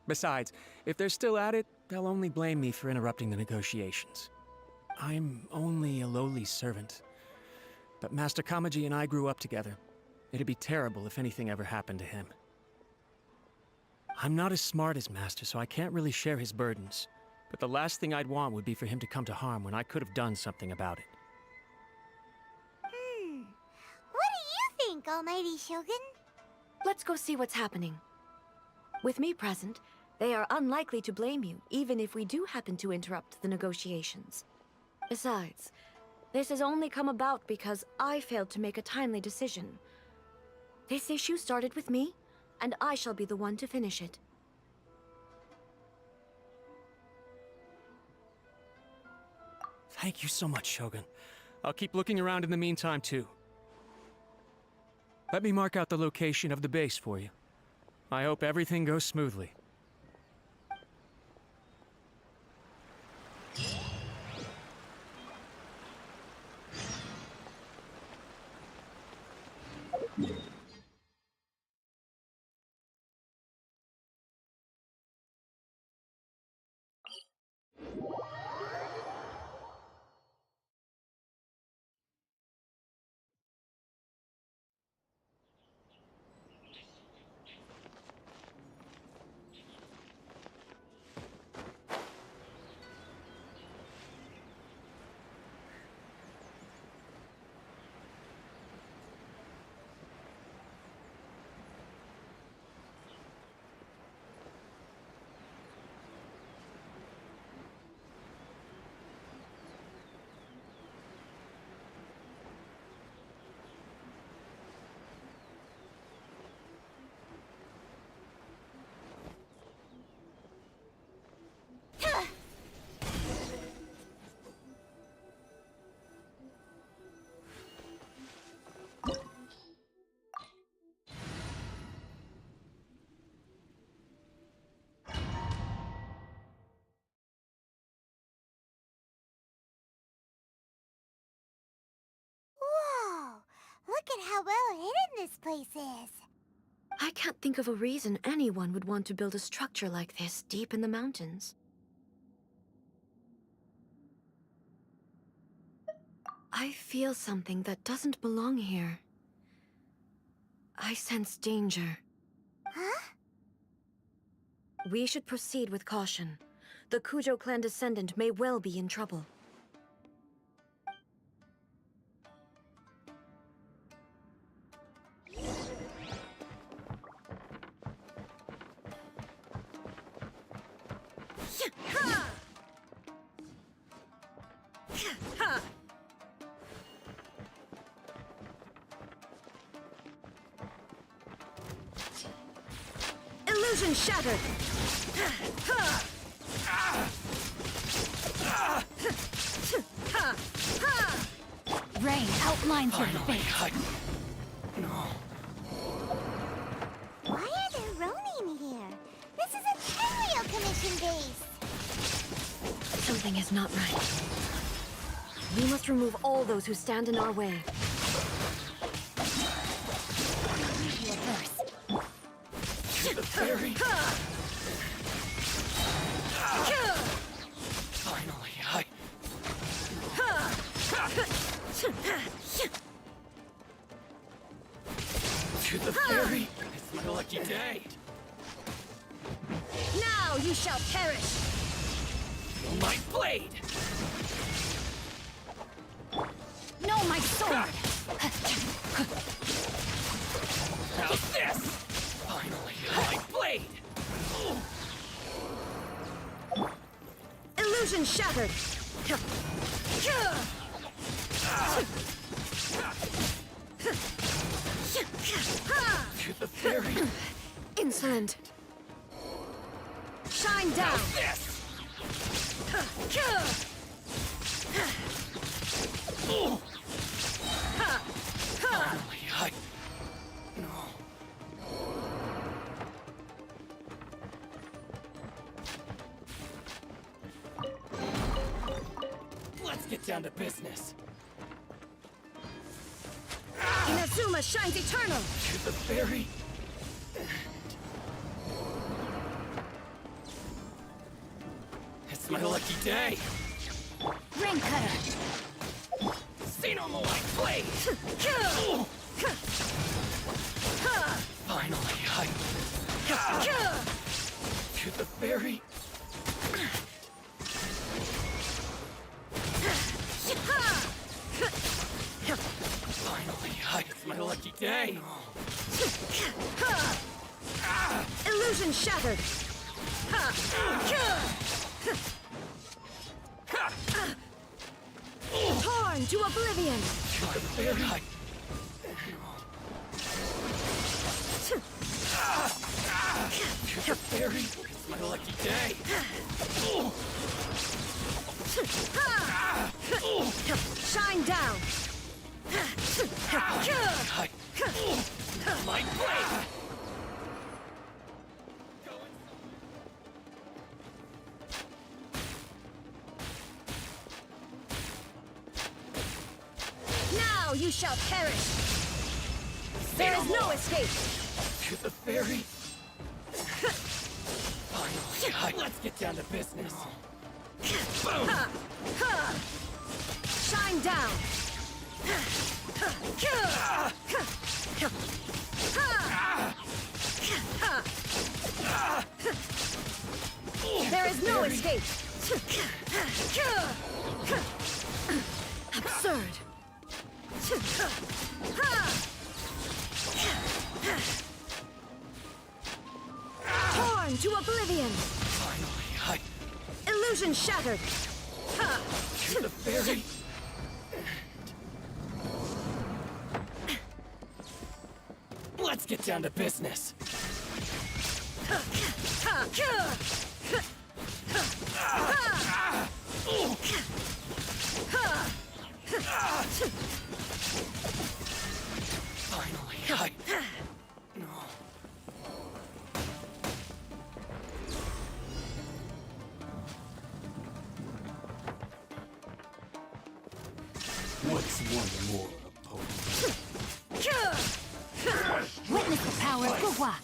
G: Besides, if they're still at it, they'll only blame me for interrupting the negotiations. I'm only a lowly servant. But Master Kamaji and I grew up together. It'd be terrible if anything ever happened to him. I'm not as smart as Master, so I can't really share his burdens. But the last thing I'd want would be for him to come to harm when I could have done something about it.
H: What do you think, Almighty Shogun?
K: Let's go see what's happening. With me present, they are unlikely to blame you, even if we do happen to interrupt the negotiations. Besides, this has only come about because I failed to make a timely decision. This issue started with me, and I shall be the one to finish it.
G: Thank you so much, Shogun. I'll keep looking around in the meantime, too. Let me mark out the location of the base for you. I hope everything goes smoothly.
H: Look at how well hidden this place is.
K: I can't think of a reason anyone would want to build a structure like this deep in the mountains. I feel something that doesn't belong here. I sense danger.
H: Huh?
K: We should proceed with caution. The Kujo clan descendant may well be in trouble. Illusion shattered!
A: Rain outlines your fate.
C: No.
H: Why are there Ronin here? This is a Tenryou Commission base.
K: Something is not right. We must remove all those who stand in our way.
C: The fairy. Finally, to the fairy. It's my lucky day.
K: Now you shall perish!
C: My blade.
A: No, my sword!
C: How's this? Finally, my blade!
K: Illusion shattered!
C: To the fairy!
K: Insolent! Shine down!
C: How's this? Finally, Let's get down to business.
K: Inazuma shines eternal!
C: To the fairy. It's my lucky day.
B: Ring cutter!
C: See no more blade. Finally, to the fairy. Finally, it's my lucky day.
K: Illusion shattered! Torn to oblivion!
C: To the fairy. To the fairy. It's my lucky day.
K: Shine down!
C: My blade.
K: Now you shall perish! There is no escape!
C: To the fairy. Finally, let's get down to business. Boom.
K: Shine down! There is no escape! Absurd! Torn to oblivion!
C: Finally,
K: Illusion shattered!
C: to the fairy. Let's get down to business. Finally, What's one more opponent?
B: Witness the power of Gua.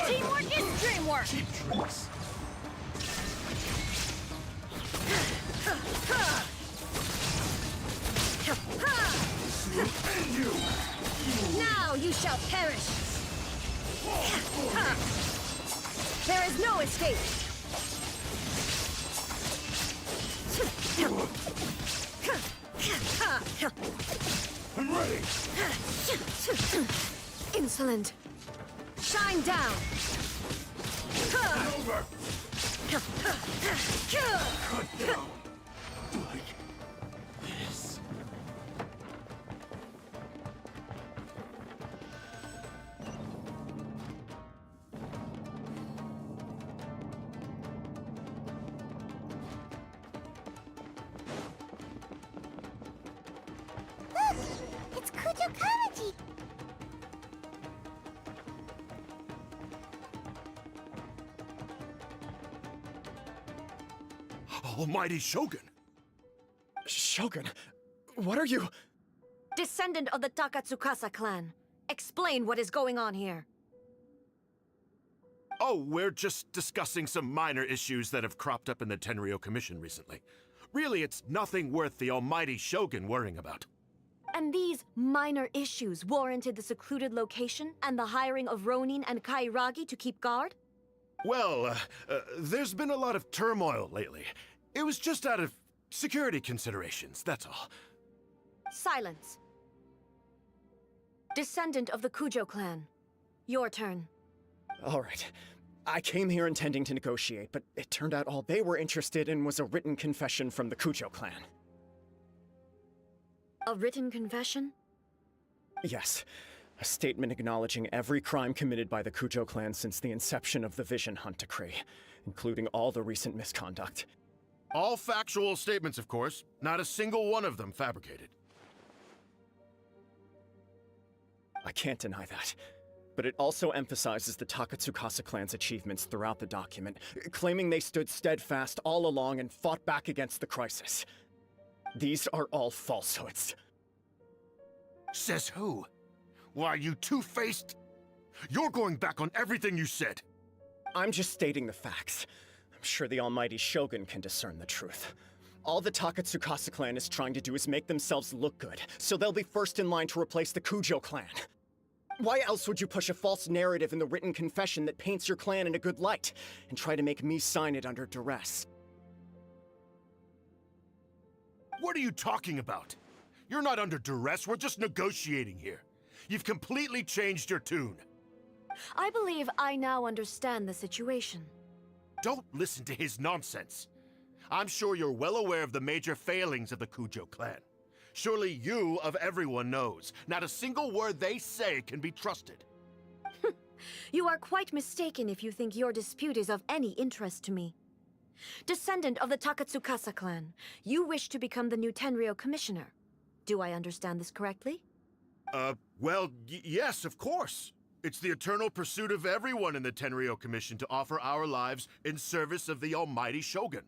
L: Teamwork is dreamwork!
C: Cheap tricks.
K: Now you shall perish! There is no escape!
C: I'm ready.
K: Insolent! Shine down!
C: Over. Cut down. Like this.
H: Look! It's Kujo Kamaji!
M: Almighty Shogun!
F: Shogun, what are you?
K: Descendant of the Takatsukasa clan. Explain what is going on here.
M: Oh, we're just discussing some minor issues that have cropped up in the Tenryou Commission recently. Really, it's nothing worth the Almighty Shogun worrying about.
K: And these minor issues warranted the secluded location and the hiring of Ronin and Kairagi to keep guard?
M: Well, there's been a lot of turmoil lately. It was just out of security considerations, that's all.
K: Silence. Descendant of the Kujo clan. Your turn.
F: All right. I came here intending to negotiate, but it turned out all they were interested in was a written confession from the Kujo clan.
K: A written confession?
F: Yes. A statement acknowledging every crime committed by the Kujo clan since the inception of the Vision Hunt Decree, including all the recent misconduct.
M: All factual statements, of course. Not a single one of them fabricated.
F: I can't deny that. But it also emphasizes the Takatsukasa clan's achievements throughout the document, claiming they stood steadfast all along and fought back against the crisis. These are all falsehoods.
M: Says who? Why, you two-faced? You're going back on everything you said.
F: I'm just stating the facts. I'm sure the almighty Shogun can discern the truth. All the Takatsukasa clan is trying to do is make themselves look good, so they'll be first in line to replace the Kujo clan. Why else would you push a false narrative in the written confession that paints your clan in a good light, and try to make me sign it under duress?
M: What are you talking about? You're not under duress, we're just negotiating here. You've completely changed your tune.
K: I believe I now understand the situation.
M: Don't listen to his nonsense. I'm sure you're well aware of the major failings of the Kujo clan. Surely you, of everyone, knows. Not a single word they say can be trusted.
K: You are quite mistaken if you think your dispute is of any interest to me. Descendant of the Takatsukasa clan, you wish to become the new Tenryou commissioner. Do I understand this correctly?
M: Well, yes, of course. It's the eternal pursuit of everyone in the Tenryou Commission to offer our lives in service of the almighty Shogun.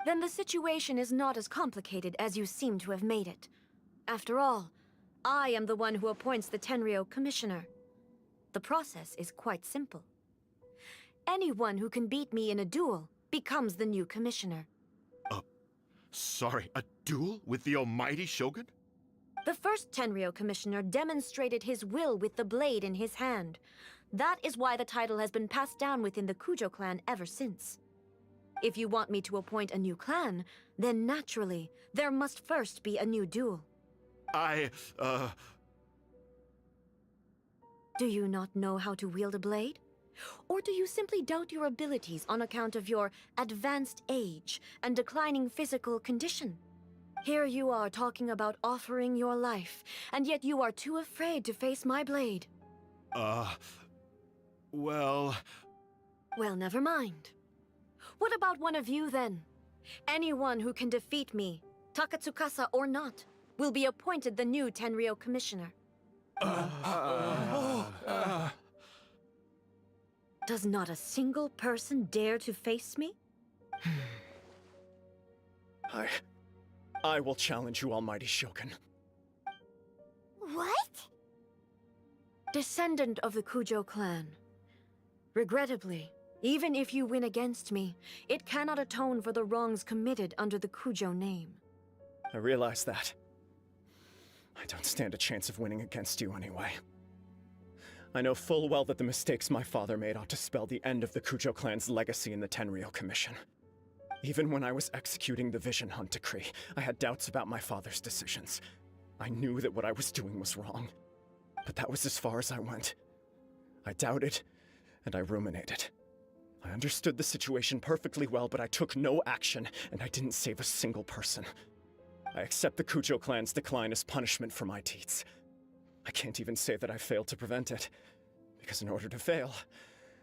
K: Then the situation is not as complicated as you seem to have made it. After all, I am the one who appoints the Tenryou commissioner. The process is quite simple. Anyone who can beat me in a duel becomes the new commissioner.
M: Sorry, a duel with the almighty Shogun?
K: The first Tenryou commissioner demonstrated his will with the blade in his hand. That is why the title has been passed down within the Kujo clan ever since. If you want me to appoint a new clan, then naturally, there must first be a new duel. Do you not know how to wield a blade? Or do you simply doubt your abilities on account of your advanced age and declining physical condition? Here you are talking about offering your life, and yet you are too afraid to face my blade.
M: Well,
K: never mind. What about one of you, then? Anyone who can defeat me, Takatsukasa or not, will be appointed the new Tenryou commissioner. Does not a single person dare to face me?
F: I will challenge you, almighty Shogun.
H: What?
K: Descendant of the Kujo clan. Regrettably, even if you win against me, it cannot atone for the wrongs committed under the Kujo name.
F: I realize that. I don't stand a chance of winning against you anyway. I know full well that the mistakes my father made ought to spell the end of the Kujo clan's legacy in the Tenryou Commission. Even when I was executing the Vision Hunt Decree, I had doubts about my father's decisions. I knew that what I was doing was wrong. But that was as far as I went. I doubted, and I ruminated. I understood the situation perfectly well, but I took no action, and I didn't save a single person. I accept the Kujo clan's decline as punishment for my deeds. I can't even say that I failed to prevent it, because in order to fail,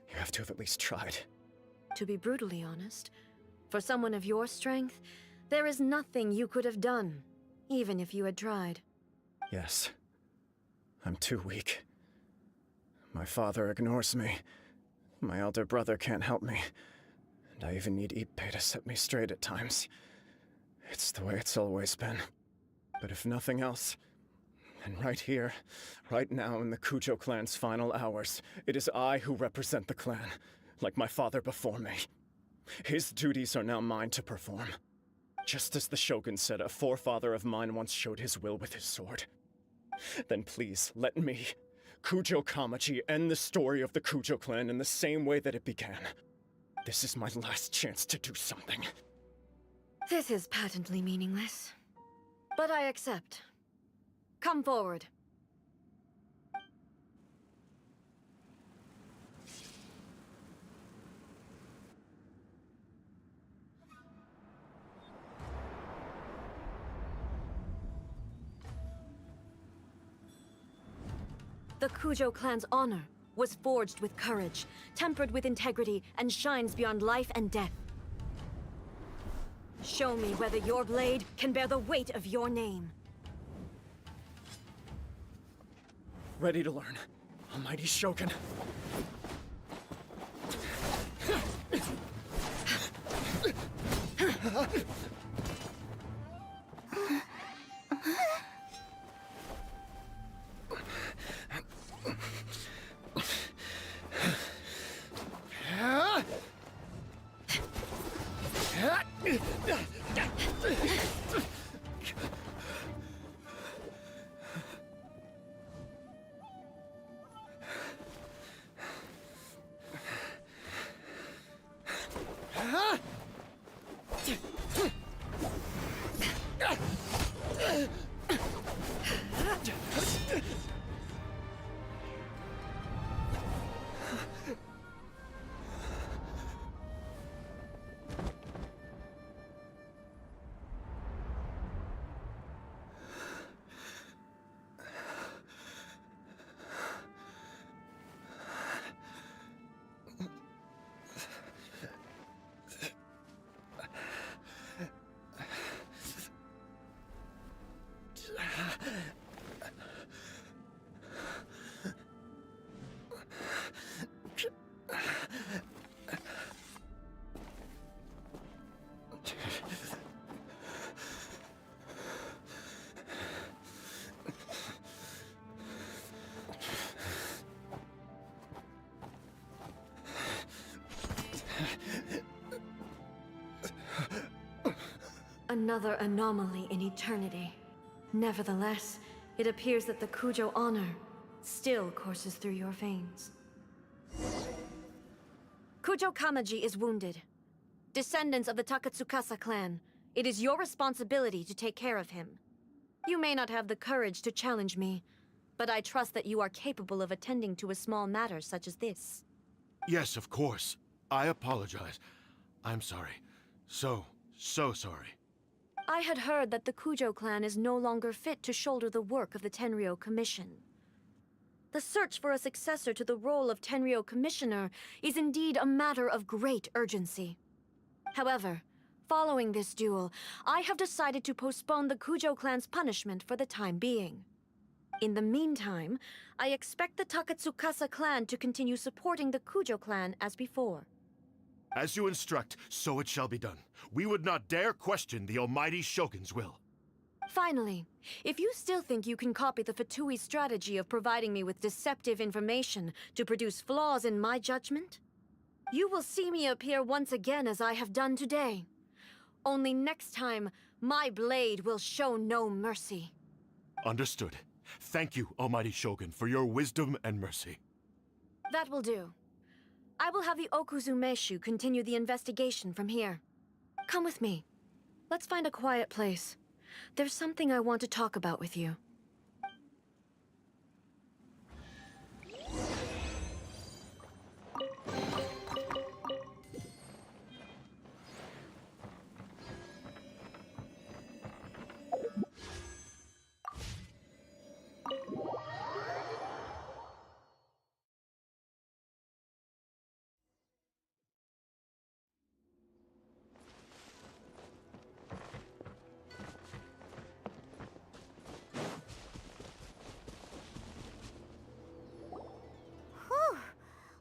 F: you have to have at least tried.
K: To be brutally honest, for someone of your strength, there is nothing you could have done, even if you had tried.
F: Yes. I'm too weak. My father ignores me. My elder brother can't help me. And I even need Ippei to set me straight at times. It's the way it's always been. But if nothing else, then right here, right now in the Kujo clan's final hours, it is I who represent the clan, like my father before me. His duties are now mine to perform. Just as the Shogun said a forefather of mine once showed his will with his sword. Then please, let me, Kujo Kamaji, end the story of the Kujo clan in the same way that it began. This is my last chance to do something.
K: This is patently meaningless. But I accept. Come forward. The Kujo clan's honor was forged with courage, tempered with integrity, and shines beyond life and death. Show me whether your blade can bear the weight of your name.
F: Ready to learn. Almighty Shogun.
K: Another anomaly in eternity. Nevertheless, it appears that the Kujo honor still courses through your veins. Kujo Kamaji is wounded. Descendants of the Takatsukasa clan, it is your responsibility to take care of him. You may not have the courage to challenge me, but I trust that you are capable of attending to a small matter such as this.
M: Yes, of course. I apologize. I'm sorry. So sorry.
K: I had heard that the Kujo clan is no longer fit to shoulder the work of the Tenryou Commission. The search for a successor to the role of Tenryou Commissioner is indeed a matter of great urgency. However, following this duel, I have decided to postpone the Kujo clan's punishment for the time being. In the meantime, I expect the Takatsukasa clan to continue supporting the Kujo clan as before.
M: As you instruct, so it shall be done. We would not dare question the Almighty Shogun's will.
K: Finally, if you still think you can copy the Fatui strategy of providing me with deceptive information to produce flaws in my judgment, you will see me appear once again as I have done today. Only next time, my blade will show no mercy.
M: Understood. Thank you, Almighty Shogun, for your wisdom and mercy.
K: That will do. I will have the Okuzumeshu continue the investigation from here. Come with me. Let's find a quiet place. There's something I want to talk about with you.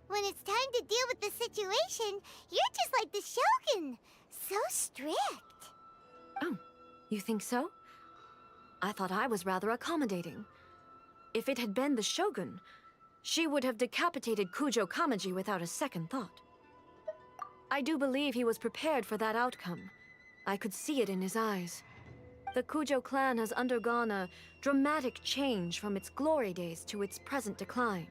H: When it's time to deal with the situation, you're just like the Shogun. So strict.
K: Oh, you think so? I thought I was rather accommodating. If it had been the Shogun, she would have decapitated Kujo Kamaji without a second thought. I do believe he was prepared for that outcome. I could see it in his eyes. The Kujo clan has undergone a dramatic change from its glory days to its present decline.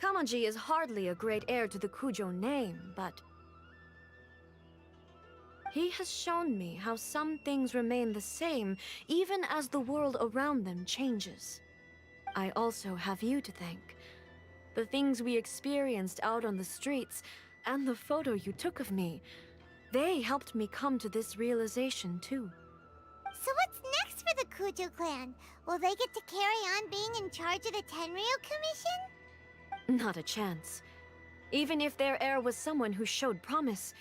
K: Kamaji is hardly a great heir to the Kujo name, but he has shown me how some things remain the same even as the world around them changes. I also have you to thank. The things we experienced out on the streets and the photo you took of me, they helped me come to this realization too.
H: So what's next for the Kujo clan, will they get to carry on being in charge of the Tenryou Commission?
K: Not a chance. Even if their heir was someone who showed promise,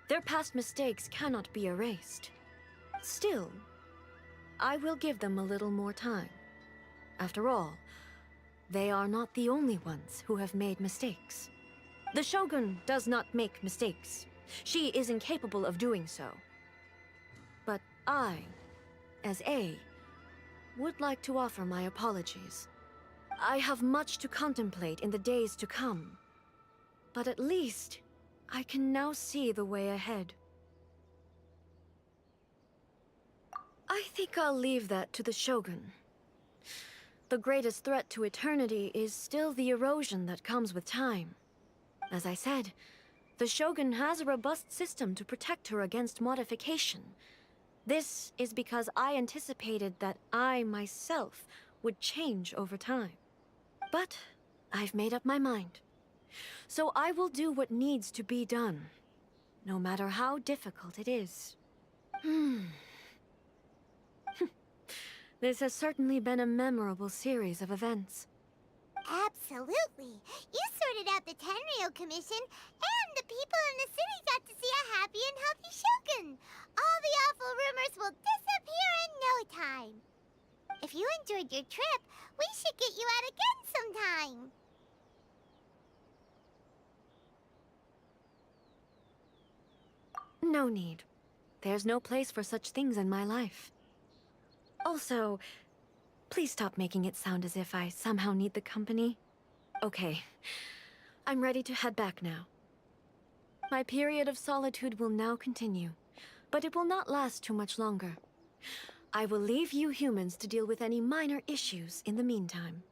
K: their past mistakes cannot be erased. Still, I will give them a little more time. After all, they are not the only ones who have made mistakes. The Shogun does not make mistakes. She is incapable of doing so. But I, as A, would like to offer my apologies. I have much to contemplate in the days to come. But at least, I can now see the way ahead. I think I'll leave that to the Shogun. The greatest threat to eternity is still the erosion that comes with time. As I said, the Shogun has a robust system to protect her against modification. This is because I anticipated that I myself would change over time. But I've made up my mind. So I will do what needs to be done, no matter how difficult it is. This has certainly been a memorable series of events.
H: Absolutely. You sorted out the Tenryou Commission, and the people in the city got to see a happy and healthy Shogun. All the awful rumors will disappear in no time. If you enjoyed your trip, we should get you out again sometime.
K: No need. There's no place for such things in my life. Also, please stop making it sound as if I somehow need the company. Okay, I'm ready to head back now. My period of solitude will now continue, but it will not last too much longer. I will leave you humans to deal with any minor issues in the meantime.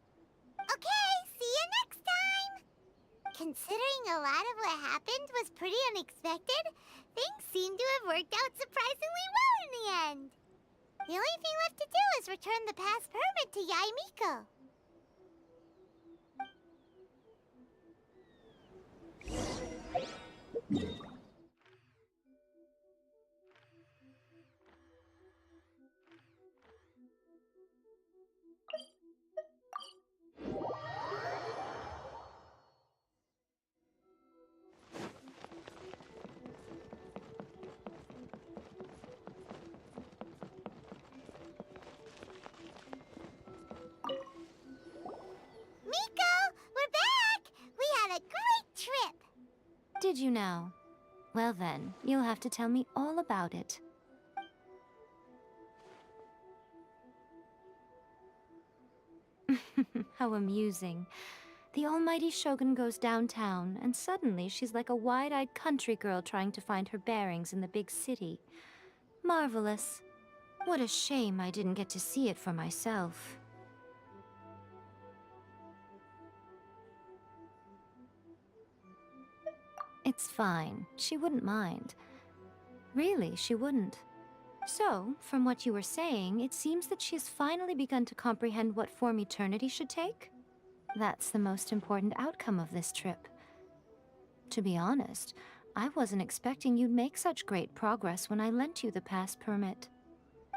H: Okay, see you next time! Considering a lot of what happened was pretty unexpected, things seem to have worked out surprisingly well in the end. The only thing left to do is return the pass permit to Yae Miko.
B: Did you now? Well then, you'll have to tell me all about it. How amusing. The almighty Shogun goes downtown, and suddenly she's like a wide-eyed country girl trying to find her bearings in the big city. Marvelous. What a shame I didn't get to see it for myself. It's fine. She wouldn't mind. Really, she wouldn't. So, from what you were saying, it seems that she has finally begun to comprehend what form eternity should take? That's the most important outcome of this trip. To be honest, I wasn't expecting you'd make such great progress when I lent you the pass permit.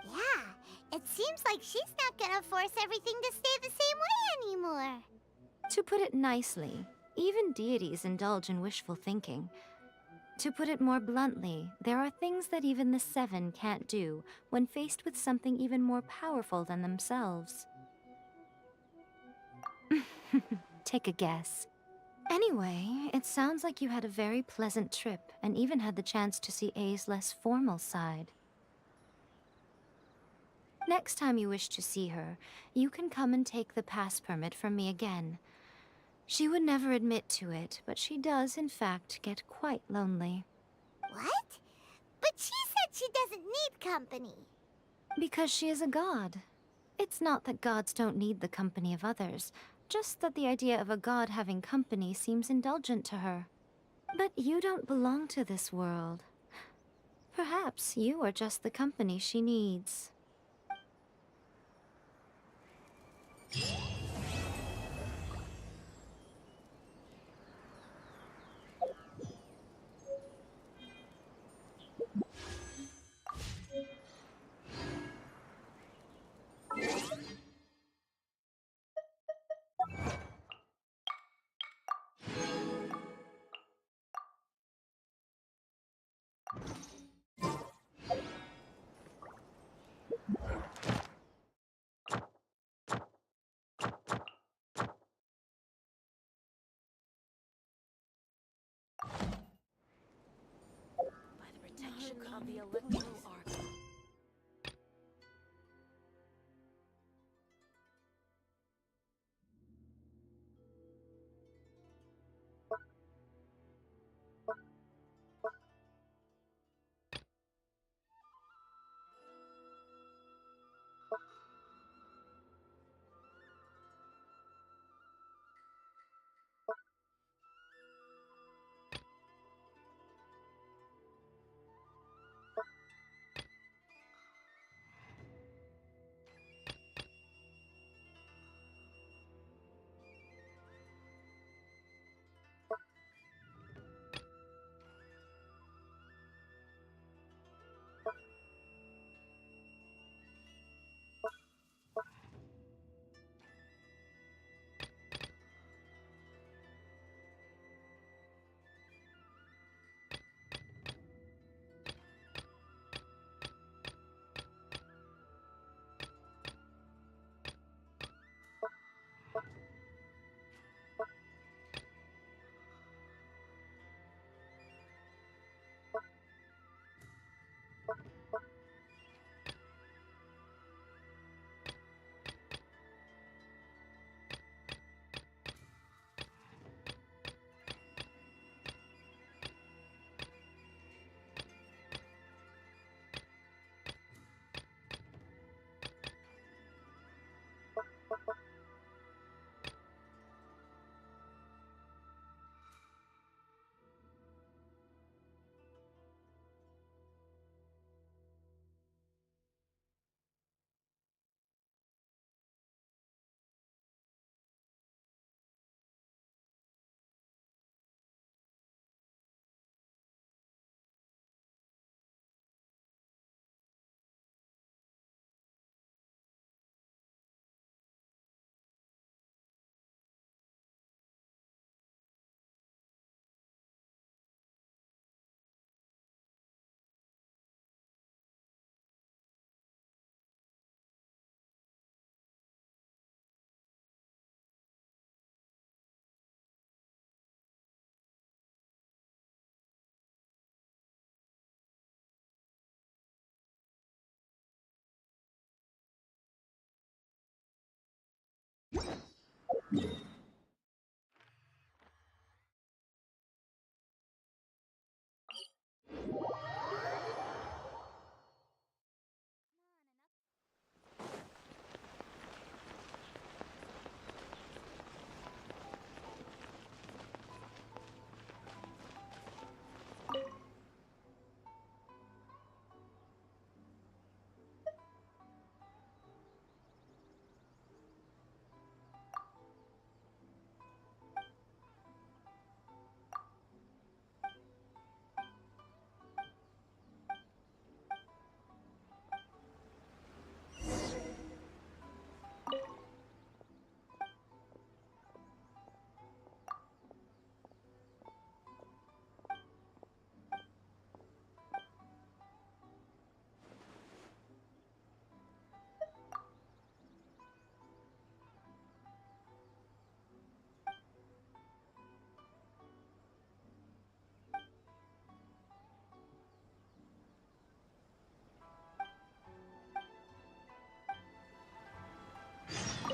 H: Yeah, it seems like she's not gonna force everything to stay the same way anymore.
B: To put it nicely, even deities indulge in wishful thinking. To put it more bluntly, there are things that even the Seven can't do when faced with something even more powerful than themselves. Take a guess. Anyway, it sounds like you had a very pleasant trip and even had the chance to see A's less formal side. Next time you wish to see her, you can come and take the pass permit from me again. She would never admit to it, but she does, in fact, get quite lonely.
H: What? But she said she doesn't need company.
B: Because she is a god. It's not that gods don't need the company of others, just that the idea of a god having company seems indulgent to her. But you don't belong to this world. Perhaps you are just the company she needs.
I: By the protection of the electro arc.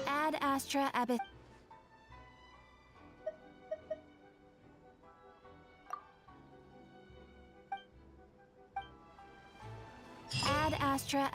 A: Ad Astra Abyss. Ad Astra.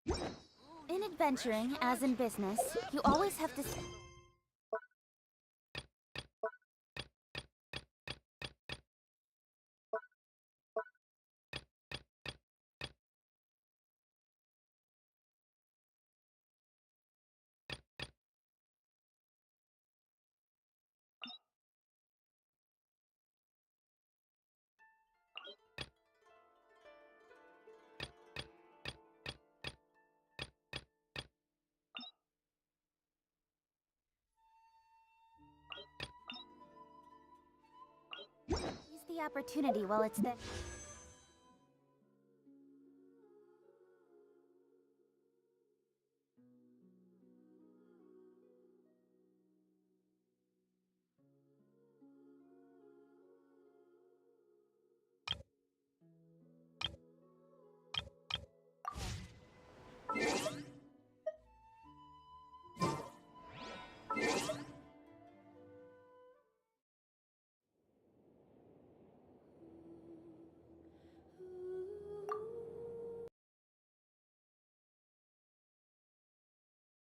A: In adventuring, as in business, you always have to... Seize the opportunity while it's there.